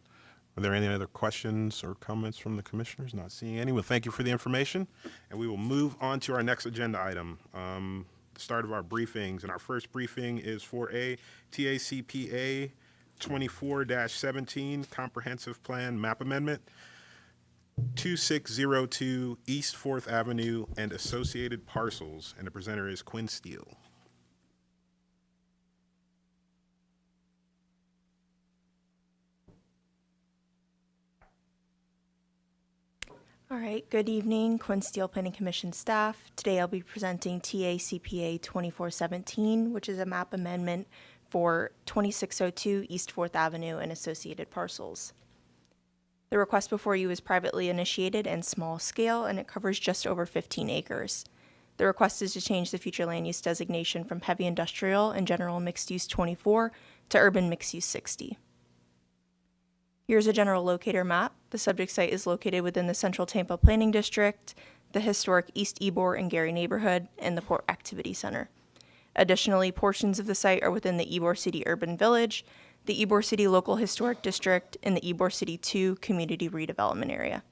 Are there any other questions or comments from the commissioners? Not seeing any. Well, thank you for the information, and we will move on to our next agenda item. The start of our briefings, and our first briefing is for a TACPA 24-17 Comprehensive Plan Map Amendment, 2602 East 4th Avenue and associated parcels, and the presenter is Quinn Steele. All right, good evening, Quinn Steele Planning Commission staff. Today I'll be presenting TACPA 2417, which is a map amendment for 2602 East 4th Avenue and associated parcels. The request before you is privately initiated and small scale, and it covers just over 15 acres. The request is to change the future land use designation from heavy industrial and general mixed use 24 to urban mixed use 60. Here's a general locator map. The subject site is located within the Central Tampa Planning District, the historic East Ybor and Gary neighborhood, and the Port Activity Center. Additionally, portions of the site are within the Ybor City Urban Village, the Ybor City Local Historic District, and the Ybor City 2 Community Redevelopment Area.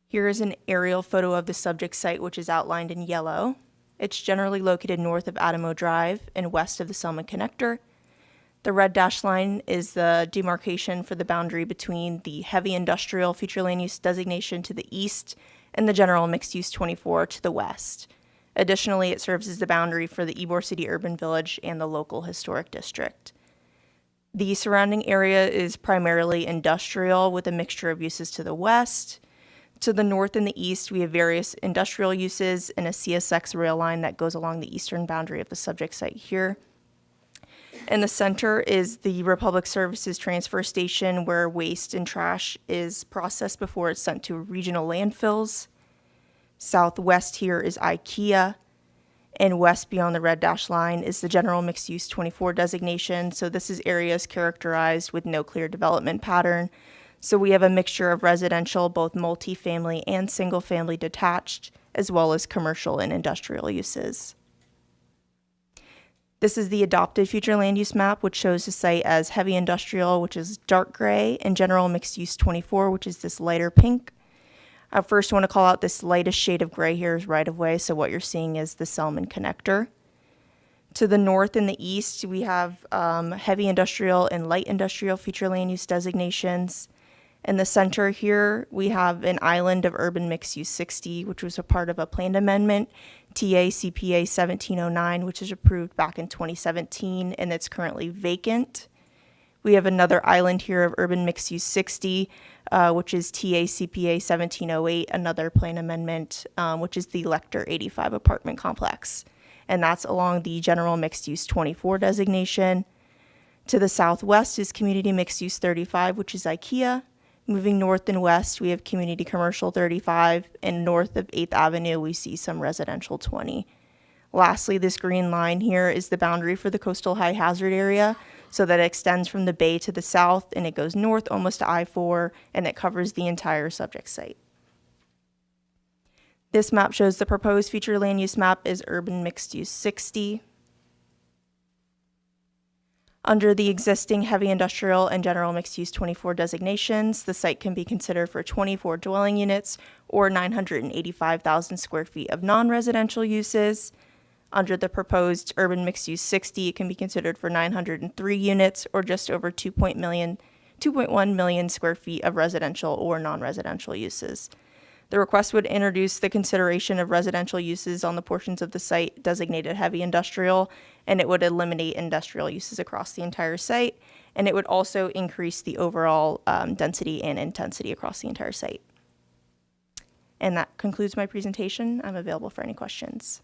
Here is an aerial photo of the subject site, which is outlined in yellow. It's generally located north of Adamo Drive and west of the Selma Connector. The red dashed line is the demarcation for the boundary between the heavy industrial future land use designation to the east and the general mixed use 24 to the west. Additionally, it serves as the boundary for the Ybor City Urban Village and the local historic district. The surrounding area is primarily industrial with a mixture of uses to the west. To the north and the east, we have various industrial uses and a CSX rail line that goes along the eastern boundary of the subject site here. In the center is the Republic Services transfer station where waste and trash is processed before it's sent to regional landfills. Southwest here is IKEA, and west beyond the red dash line is the general mixed use 24 designation. So this is areas characterized with no clear development pattern. So we have a mixture of residential, both multifamily and single family detached, as well as commercial and industrial uses. This is the adopted future land use map, which shows the site as heavy industrial, which is dark gray, and general mixed use 24, which is this lighter pink. I first want to call out this lightest shade of gray here is right of way, so what you're seeing is the Selman Connector. To the north and the east, we have heavy industrial and light industrial future land use designations. In the center here, we have an island of urban mixed use 60, which was a part of a planned amendment, TA CPA 1709, which was approved back in 2017, and it's currently vacant. We have another island here of urban mixed use 60, which is TA CPA 1708, another plan amendment, which is the Lecter 85 apartment complex. And that's along the general mixed use 24 designation. To the southwest is community mixed use 35, which is IKEA. Moving north and west, we have community commercial 35, and north of 8th Avenue, we see some residential 20. Lastly, this green line here is the boundary for the coastal high hazard area, so that it extends from the bay to the south, and it goes north almost to I-4, and it covers the entire subject site. This map shows the proposed future land use map is urban mixed use 60. Under the existing heavy industrial and general mixed use 24 designations, the site can be considered for 24 dwelling units or 985,000 square feet of non-residential uses. Under the proposed urban mixed use 60, it can be considered for 903 units or just over 2.1 million square feet of residential or non-residential uses. The request would introduce the consideration of residential uses on the portions of the site designated heavy industrial, and it would eliminate industrial uses across the entire site, and it would also increase the overall density and intensity across the entire site. And that concludes my presentation. I'm available for any questions.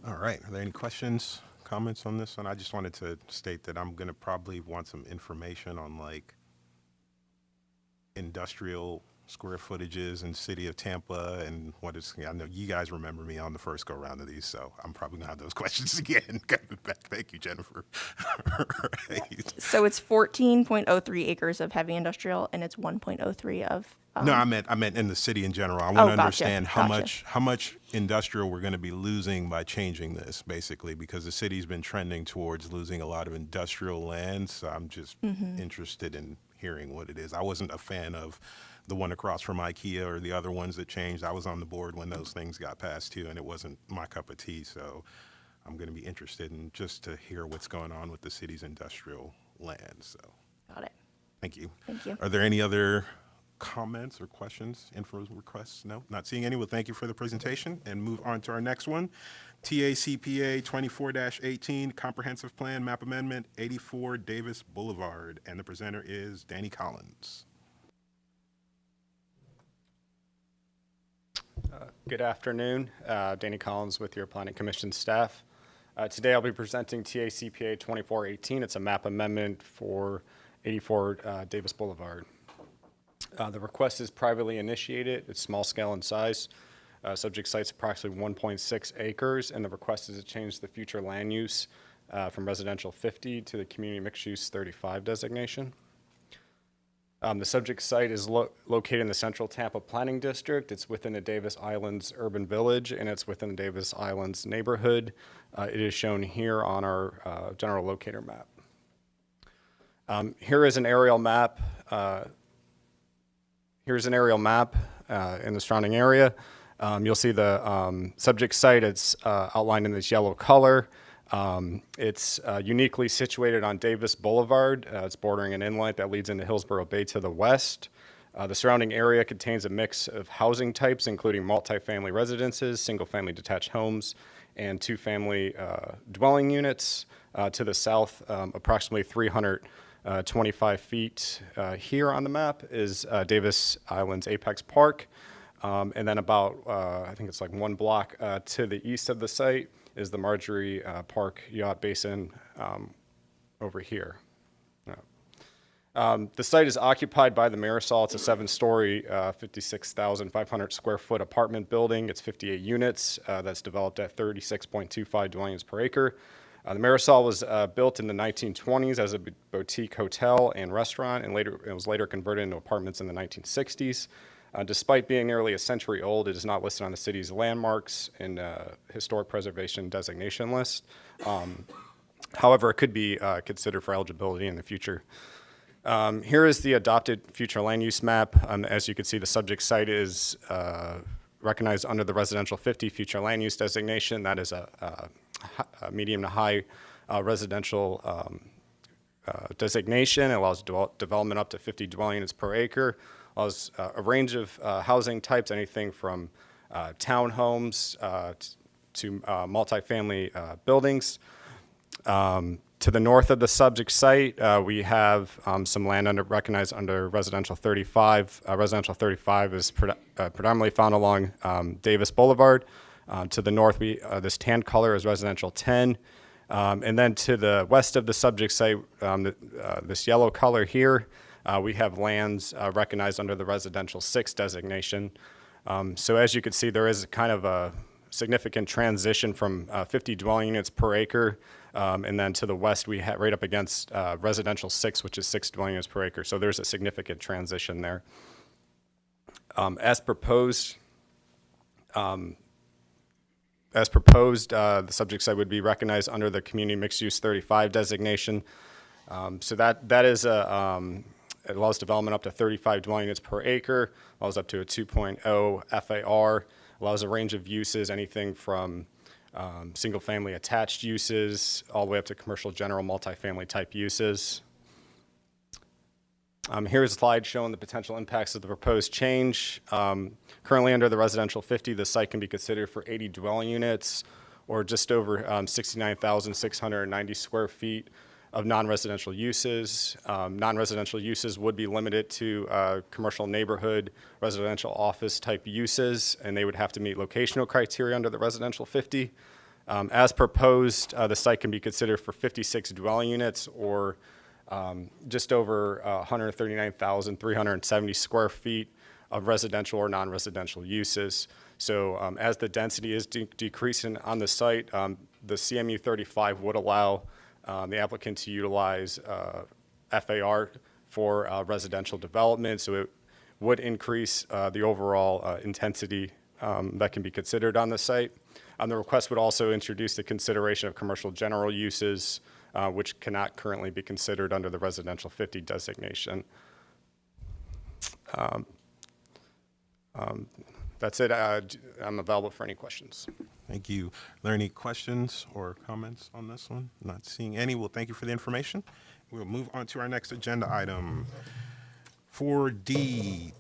All right. Are there any questions, comments on this one? I just wanted to state that I'm going to probably want some information on like industrial square footages in city of Tampa and what is, I know you guys remember me on the first go round of these, so I'm probably gonna have those questions again. Thank you, Jennifer. Right. So it's 14.03 acres of heavy industrial and it's 1.03 of no, I meant in the city in general. I want to understand how much industrial we're going to be losing by changing this, basically, because the city's been trending towards losing a lot of industrial land. So I'm just interested in hearing what it is. I wasn't a fan of the one across from IKEA or the other ones that changed. I was on the board when those things got passed too, and it wasn't my cup of tea. So I'm going to be interested in just to hear what's going on with the city's industrial land. So got it. Thank you. Thank you. Are there any other comments or questions, info requests? No, not seeing any. Well, thank you for the presentation and move on to our next one. TACPA 24-18 Comprehensive Plan Map Amendment 84 Davis Boulevard. And the presenter is Danny Collins. Good afternoon. Danny Collins with your Planning Commission staff. Today I'll be presenting TACPA 24-18. It's a map amendment for 84 Davis Boulevard. The request is privately initiated. It's small scale in size. Subject site's approximately 1.6 acres, and the request is to change the future land use from residential 50 to the community mixed use 35 designation. The subject site is located in the Central Tampa Planning District. It's within the Davis Islands Urban Village, and it's within the Davis Islands neighborhood. It is shown here on our general locator map. Here is an aerial map. Here's an aerial map in the surrounding area. You'll see the subject site. It's outlined in this yellow color. It's uniquely situated on Davis Boulevard. It's bordering an inlet that leads into Hillsborough Bay to the west. The surrounding area contains a mix of housing types, including multifamily residences, single-family detached homes, and two-family dwelling units. To the south, approximately 325 feet here on the map is Davis Islands Apex Park. And then about, I think it's like 1 block to the east of the site is the Marjorie Park Yacht Basin over here. The site is occupied by the Marisol. It's a 7-story, 56,500 square foot apartment building. It's 58 units. That's developed at 36.25 dwellings per acre. The Marisol was built in the 1920s as a boutique hotel and restaurant, and it was later converted into apartments in the 1960s. Despite being nearly a century old, it is not listed on the city's landmarks and historic preservation designation list. However, it could be considered for eligibility in the future. Here is the adopted future land use map. As you can see, the subject site is recognized under the residential 50 future land use designation. That is a medium to high residential designation. It allows development up to 50 dwelling units per acre. Allows a range of housing types, anything from townhomes to multifamily buildings. To the north of the subject site, we have some land recognized under Residential 35. Residential 35 is predominantly found along Davis Boulevard. To the north, this tan color is Residential 10. And then to the west of the subject site, this yellow color here, we have lands recognized under the Residential 6 designation. So as you can see, there is kind of a significant transition from 50 dwelling units per acre, and then to the west we have right up against Residential 6, which is 6 dwelling units per acre. So there's a significant transition there. As proposed, the subject site would be recognized under the Community Mixed Use 35 designation. So that is it allows development up to 35 dwelling units per acre, allows up to a 2.0 FAR, allows a range of uses, anything from single-family attached uses all the way up to commercial general multifamily type uses. Here's a slide showing the potential impacts of the proposed change. Currently under the residential 50, the site can be considered for 80 dwelling units or just over 69,690 square feet of non-residential uses. Non-residential uses would be limited to commercial neighborhood, residential office type uses, and they would have to meet locational criteria under the residential 50. As proposed, the site can be considered for 56 dwelling units or just over 139,370 square feet of residential or non-residential uses. So as the density is decreasing on the site, the CMU 35 would allow the applicant to utilize FAR for residential development, so it would increase the overall intensity that can be considered on the site. The request would also introduce the consideration of commercial general uses, which cannot currently be considered under the residential 50 designation. That's it. I'm available for any questions. Thank you. Are there any questions or comments on this one? Not seeing any. Well, thank you for the information. We'll move on to our next agenda item. 4C,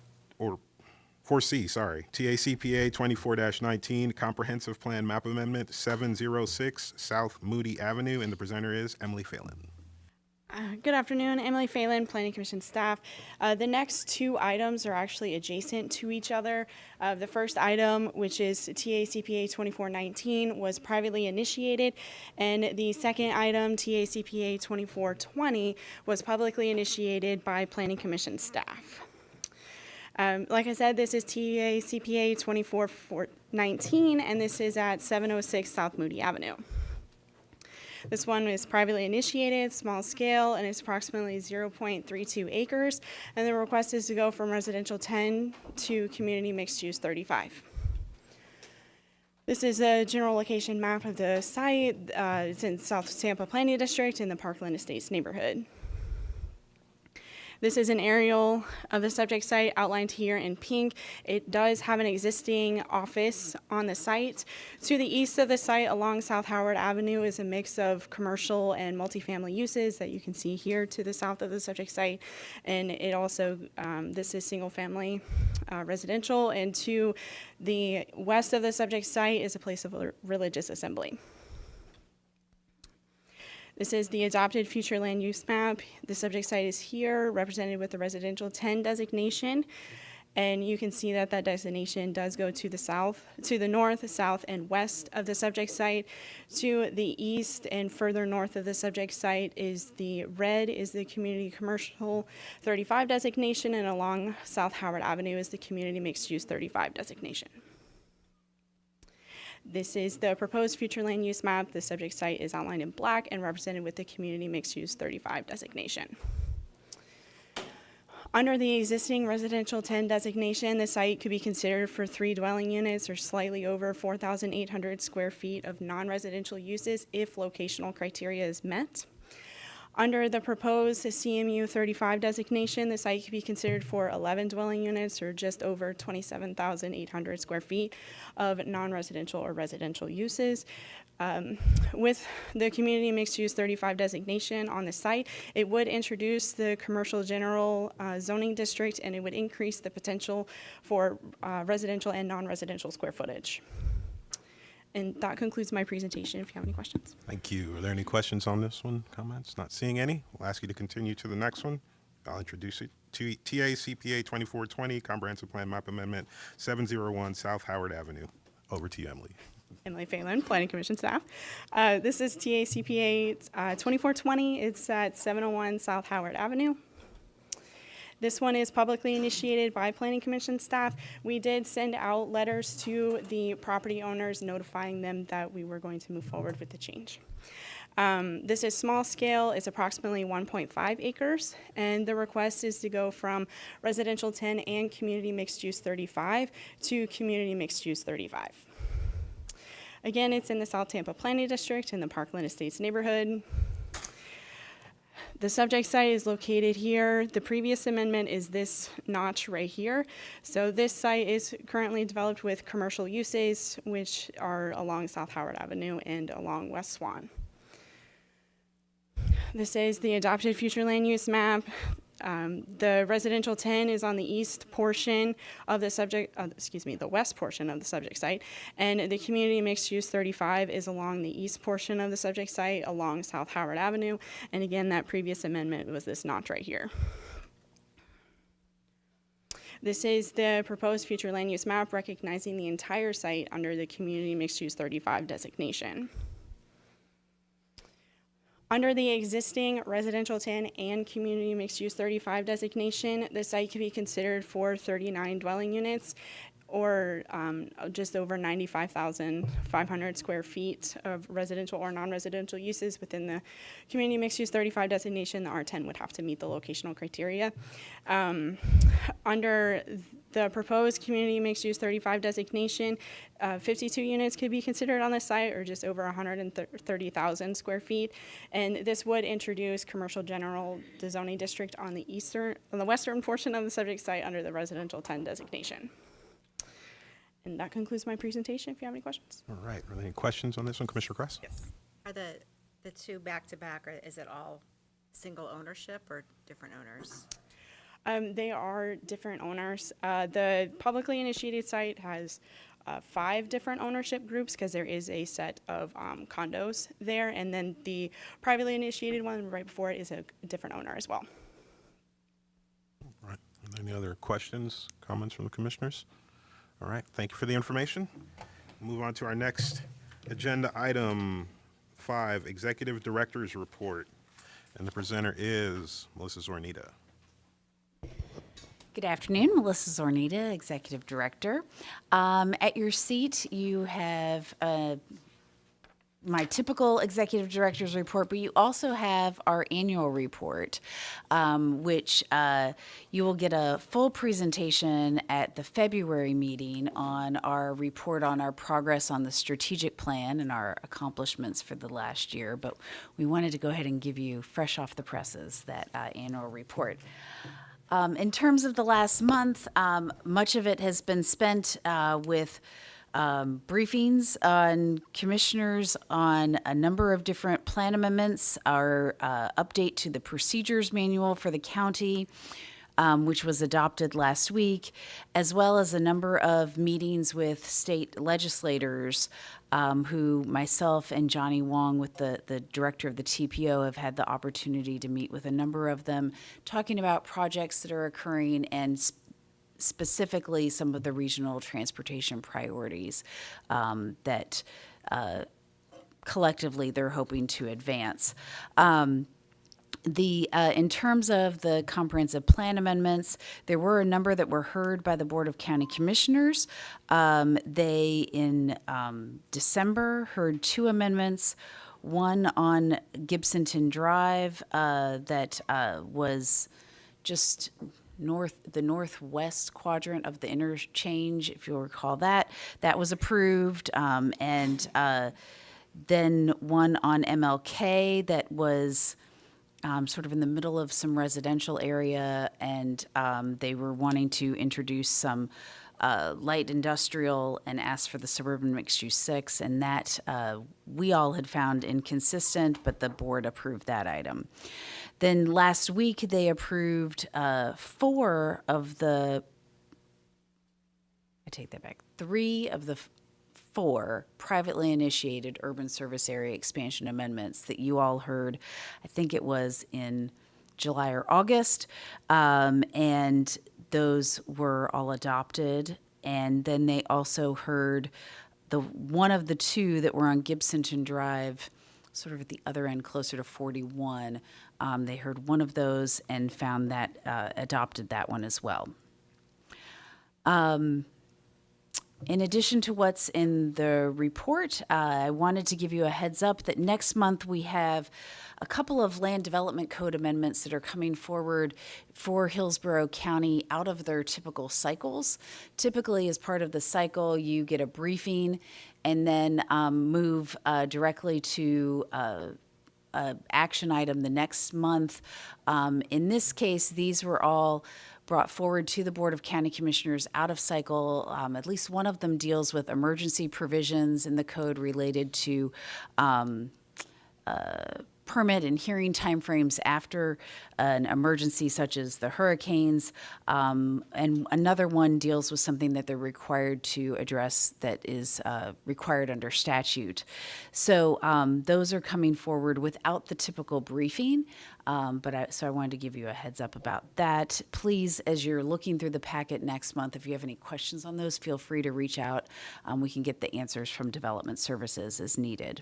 TACPA 24-19, Comprehensive Plan Map Amendment 706 South Moody Avenue, and the presenter is Emily Phelan. Good afternoon, Emily Phelan, Planning Commission staff. The next two items are actually adjacent to each other. The first item, which is TACPA 24-19, was privately initiated, and the second item, TACPA 24-20, was publicly initiated by Planning Commission staff. Like I said, this is TA CPA 2419, and this is at 706 South Moody Avenue. This one is privately initiated, small scale, and it's approximately 0.32 acres. And the request is to go from residential 10 to community mixed use 35. This is a general location map of the site. It's in South Tampa Planning District in the Parkland Estates neighborhood. This is an aerial of the subject site outlined here in pink. It does have an existing office on the site. To the east of the site along South Howard Avenue is a mix of commercial and multifamily uses that you can see here to the south of the subject site. And it also, this is single family residential. And to the west of the subject site is a place of religious assembly. This is the adopted future land use map. The subject site is here, represented with the residential 10 designation. And you can see that that designation does go to the south, to the north, south, and west of the subject site. To the east and further north of the subject site is the red is the community commercial 35 designation, and along South Howard Avenue is the community mixed use 35 designation. This is the proposed future land use map. The subject site is outlined in black and represented with the community mixed use 35 designation. Under the existing residential 10 designation, the site could be considered for 3 dwelling units or slightly over 4,800 square feet of non-residential uses if locational criteria is met. Under the proposed CMU 35 designation, the site could be considered for 11 dwelling units or just over 27,800 square feet of non-residential or residential uses. With the community mixed use 35 designation on the site, it would introduce the commercial general zoning district, and it would increase the potential for residential and non-residential square footage. And that concludes my presentation if you have any questions. Thank you. Are there any questions on this one? Comments? Not seeing any. We'll ask you to continue to the next one. I'll introduce it to TA CPA 2420, Comprehensive Plan Map Amendment 701 South Howard Avenue. Over to you, Emily. Emily Phelan, Planning Commission staff. This is TA CPA 2420. It's at 701 South Howard Avenue. This one is publicly initiated by Planning Commission staff. We did send out letters to the property owners notifying them that we were going to move forward with the change. This is small scale. It's approximately 1.5 acres, and the request is to go from residential 10 and community mixed use 35 to community mixed use 35. Again, it's in the South Tampa Planning District in the Parkland Estates neighborhood. The subject site is located here. The previous amendment is this notch right here. So this site is currently developed with commercial uses, which are along South Howard Avenue and along West Swan. This is the adopted future land use map. The residential 10 is on the east portion of the subject, the west portion of the subject site, and the community mixed use 35 is along the east portion of the subject site along South Howard Avenue. And again, that previous amendment was this notch right here. This is the proposed future land use map recognizing the entire site under the community mixed use 35 designation. Under the existing residential 10 and community mixed use 35 designation, the site could be considered for 39 dwelling units or just over 95,500 square feet of residential or non-residential uses within the community mixed use 35 designation. The R10 would have to meet the locational criteria. Under the proposed community mixed use 35 designation, 52 units could be considered on the site, or just over 130,000 square feet. And this would introduce commercial general zoning district on the western portion of the subject site under the residential 10 designation. And that concludes my presentation. If you have any questions. All right. Are there any questions on this one, Commissioner Kress? Yes. Are the two back-to-back, or is it all single ownership or different owners? They are different owners. The publicly initiated site has 5 different ownership groups because there is a set of condos there, and then the privately initiated one right before it is a different owner as well. All right. Are there any other questions, comments from the commissioners? All right. Thank you for the information. Move on to our next agenda item 5, Executive Director's Report. And the presenter is Melissa Zornita. Good afternoon, Melissa Zornita, Executive Director. At your seat, you have my typical Executive Director's report, but you also have our annual report, which you will get a full presentation at the February meeting on our report on our progress on the strategic plan and our accomplishments for the last year. But we wanted to go ahead and give you fresh off the presses that annual report. In terms of the last month, much of it has been spent with briefings on commissioners on a number of different plan amendments, our update to the procedures manual for the county, which was adopted last week, as well as a number of meetings with state legislators who myself and Johnny Wong, with the director of the TPO, have had the opportunity to meet with a number of them, talking about projects that are occurring and specifically some of the regional transportation priorities that collectively they're hoping to advance. In terms of the comprehensive plan amendments, there were a number that were heard by the Board of County Commissioners. They, in December, heard 2 amendments, one on Gibsonton Drive that was just the northwest quadrant of the interchange, if you'll recall that. That was approved. And then one on MLK that was sort of in the middle of some residential area, and they were wanting to introduce some light industrial and asked for the suburban mixed-use 6, and that we all had found inconsistent, but the board approved that item. Then last week, they approved 4 of the, I take that back, 3 of the 4 privately initiated urban service area expansion amendments that you all heard. I think it was in July or August, and those were all adopted. And then they also heard one of the 2 that were on Gibsonton Drive, sort of at the other end, closer to 41. They heard one of those and found that adopted that one as well. In addition to what's in the report, I wanted to give you a heads up that next month we have a couple of land development code amendments that are coming forward for Hillsborough County out of their typical cycles. Typically, as part of the cycle, you get a briefing and then move directly to action item the next month. In this case, these were all brought forward to the Board of County Commissioners out of cycle. At least one of them deals with emergency provisions in the code related to permit and hearing timeframes after an emergency such as the hurricanes. And another one deals with something that they're required to address that is required under statute. So those are coming forward without the typical briefing. So I wanted to give you a heads up about that. Please, as you're looking through the packet next month, if you have any questions on those, feel free to reach out. We can get the answers from Development Services as needed.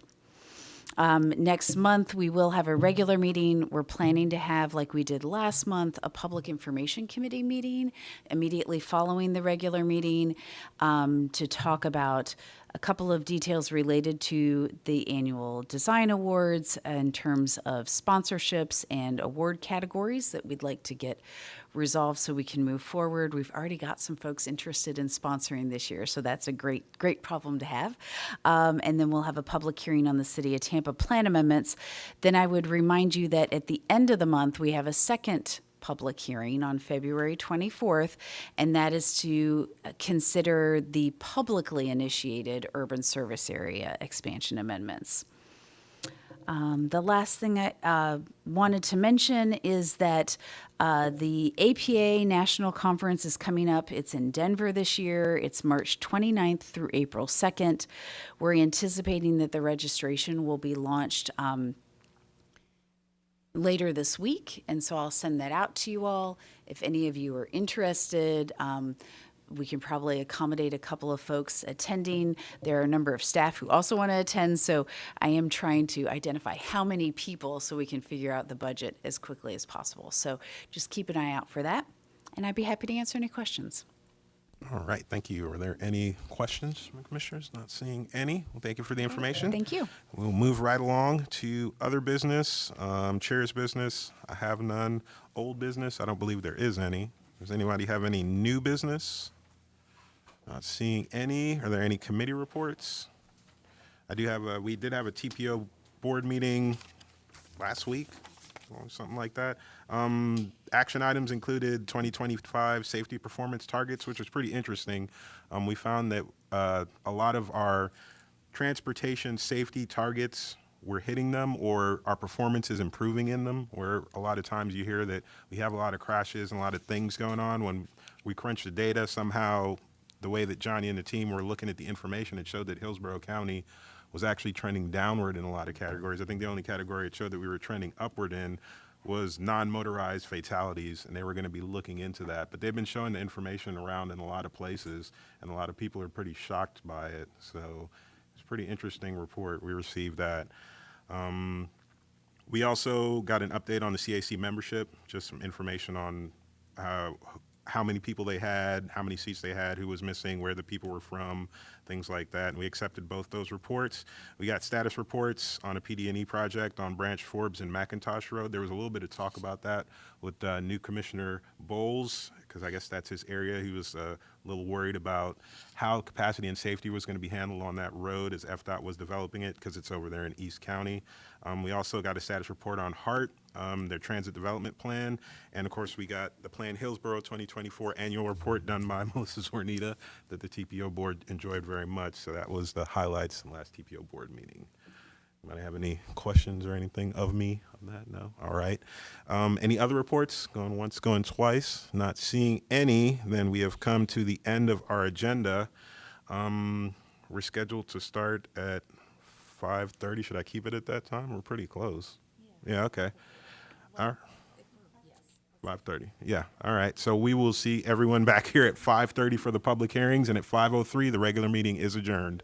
Next month, we will have a regular meeting. We're planning to have, like we did last month, a Public Information Committee meeting immediately following the regular meeting to talk about a couple of details related to the annual design awards in terms of sponsorships and award categories that we'd like to get resolved so we can move forward. We've already got some folks interested in sponsoring this year, so that's a great problem to have. And then we'll have a public hearing on the City of Tampa plan amendments. Then I would remind you that at the end of the month, we have a second public hearing on February 24th, and that is to consider the publicly initiated urban service area expansion amendments. The last thing I wanted to mention is that the APA National Conference is coming up. It's in Denver this year. It's March 29th through April 2nd. We're anticipating that the registration will be launched later this week, and so I'll send that out to you all. If any of you are interested, we can probably accommodate a couple of folks attending. There are a number of staff who also want to attend, so I am trying to identify how many people so we can figure out the budget as quickly as possible. So just keep an eye out for that. and I'd be happy to answer any questions. All right, thank you. Are there any questions from the commissioners? Not seeing any. Well, thank you for the information. Thank you. We'll move right along to other business, chair's business. I have none. Old business, I don't believe there is any. Does anybody have any new business? Not seeing any. Are there any committee reports? We did have a TPO board meeting last week, or something like that. Action items included 2025 safety performance targets, which was pretty interesting. We found that a lot of our transportation safety targets, we're hitting them, or our performance is improving in them, where a lot of times you hear that we have a lot of crashes and a lot of things going on. When we crunch the data, somehow the way that Johnny and the team were looking at the information, it showed that Hillsborough County was actually trending downward in a lot of categories. I think the only category it showed that we were trending upward in was non-motorized fatalities, and they were going to be looking into that. But they've been showing the information around in a lot of places, and a lot of people are pretty shocked by it. So it's a pretty interesting report. We received that. We also got an update on the CAC membership, just some information on how many people they had, how many seats they had, who was missing, where the people were from, things like that. And we accepted both those reports. We got status reports on a PD&E project on Branch Forbes and McIntosh Road. There was a little bit of talk about that with new Commissioner Bowles, because I guess that's his area. He was a little worried about how capacity and safety was going to be handled on that road as FDOT was developing it, because it's over there in East County. We also got a status report on HART, their transit development plan, and of course we got the Plan Hillsborough 2024 annual report done by Melissa Zornita that the TPO board enjoyed very much. So that was the highlights in the last TPO board meeting. Anybody have any questions or anything of me on that? No? All right. Any other reports? Going once, going twice. Not seeing any. Then we have come to the end of our agenda. We're scheduled to start at 5:30. Should I keep it at that time? We're pretty close. Yeah, okay. All right. 5:30. Yeah. All right. So we will see everyone back here at 5:30 for the public hearings, and at 5:03 the regular meeting is adjourned.